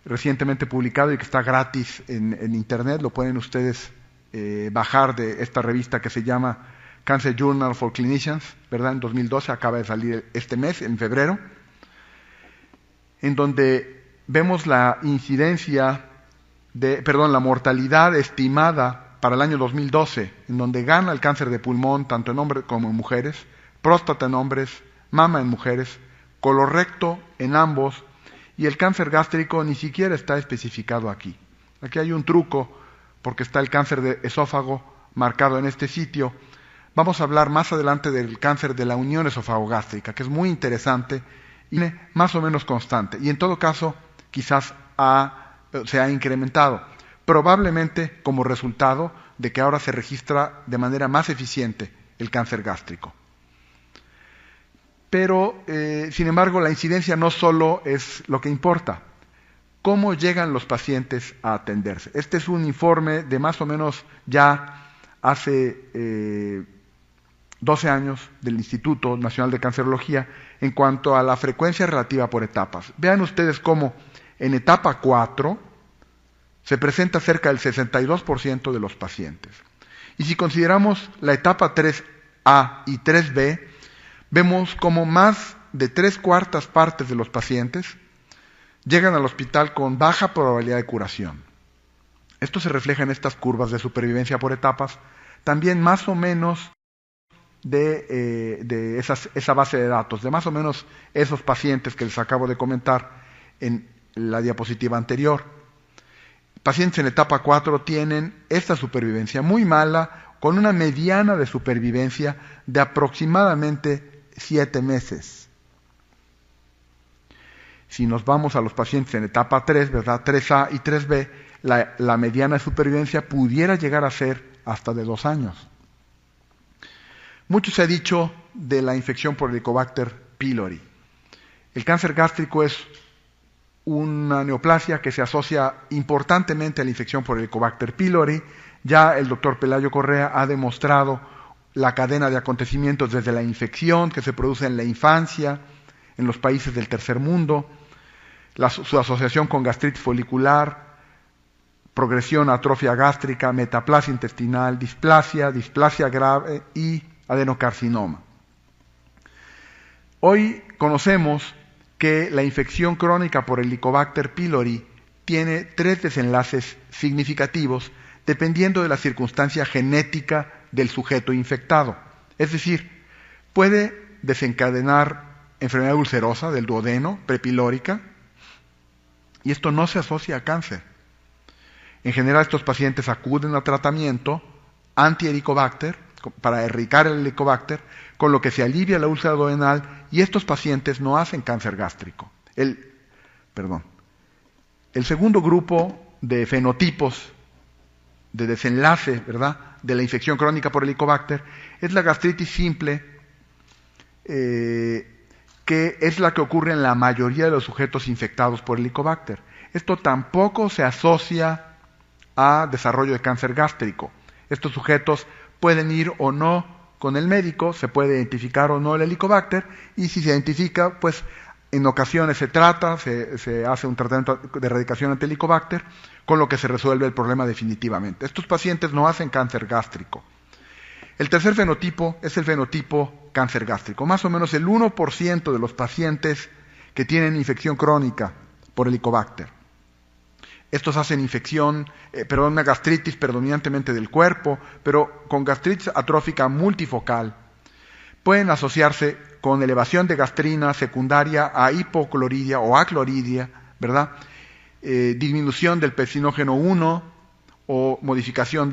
recientemente publicado y que está gratis en Internet, lo pueden ustedes bajar de esta revista que se llama Cancer Journal for Clinicians, ¿verdad?, en 2012, acaba de salir este mes, en febrero, en donde vemos la incidencia la mortalidad estimada para el año 2012, en donde gana el cáncer de pulmón tanto en hombres como en mujeres, próstata en hombres, mama en mujeres, colorecto en ambos, y el cáncer gástrico ni siquiera está especificado aquí. Aquí hay un truco, porque está el cáncer de esófago marcado en este sitio. Vamos a hablar más adelante del cáncer de la unión esofagogástrica, que es muy interesante y más o menos constante. Y en todo caso, quizás se ha incrementado, probablemente como resultado de que ahora se registra de manera más eficiente el cáncer gástrico. Pero, sin embargo, la incidencia no solo es lo que importa. ¿Cómo llegan los pacientes a atenderse? Este es un informe de más o menos ya hace 12 años del Instituto Nacional de Cancerología en cuanto a la frecuencia relativa por etapas. Vean ustedes cómo en etapa 4 se presenta cerca del 62% de los pacientes. Y si consideramos la etapa 3A y 3B, vemos como más de 3/4 partes de los pacientes llegan al hospital con baja probabilidad de curación. Esto se refleja en estas curvas de supervivencia por etapas, también más o menos de esa base de datos, de más o menos esos pacientes que les acabo de comentar en la diapositiva anterior. Pacientes en etapa 4 tienen esta supervivencia muy mala, con una mediana de supervivencia de aproximadamente 7 meses. Si nos vamos a los pacientes en etapa 3, ¿verdad?, 3A y 3B, la mediana de supervivencia pudiera llegar a ser hasta de 2 años. Mucho se ha dicho de la infección por Helicobacter pylori. El cáncer gástrico es una neoplasia que se asocia importantemente a la infección por Helicobacter pylori. Ya el doctor Pelayo Correa ha demostrado la cadena de acontecimientos desde la infección que se produce en la infancia, en los países del tercer mundo, su asociación con gastritis folicular, progresión a atrofia gástrica, metaplasia intestinal, displasia grave y adenocarcinoma. Hoy conocemos que la infección crónica por Helicobacter pylori tiene 3 desenlaces significativos dependiendo de la circunstancia genética del sujeto infectado. Es decir, puede desencadenar enfermedad ulcerosa del duodeno, prepilórica, y esto no se asocia a cáncer. En general, estos pacientes acuden a tratamiento anti-Helicobacter para erradicar el Helicobacter, con lo que se alivia la úlcera duodenal y estos pacientes no hacen cáncer gástrico. El segundo grupo de fenotipos de desenlace, ¿verdad?, de la infección crónica por Helicobacter es la gastritis simple, que es la que ocurre en la mayoría de los sujetos infectados por Helicobacter. Esto tampoco se asocia a desarrollo de cáncer gástrico. Estos sujetos pueden ir o no con el médico, se puede identificar o no el Helicobacter, y si se identifica, pues en ocasiones se trata, se hace un tratamiento de erradicación ante Helicobacter, con lo que se resuelve el problema definitivamente. Estos pacientes no hacen cáncer gástrico. El tercer fenotipo es el fenotipo cáncer gástrico. Más o menos el 1% de los pacientes que tienen infección crónica por Helicobacter. Estos hacen una gastritis predominantemente del cuerpo, pero con gastritis atrófica multifocal. Pueden asociarse con elevación de gastrina secundaria a hipocloridia o acloridia, ¿verdad? Disminución del pepsinógeno 1 o modificación de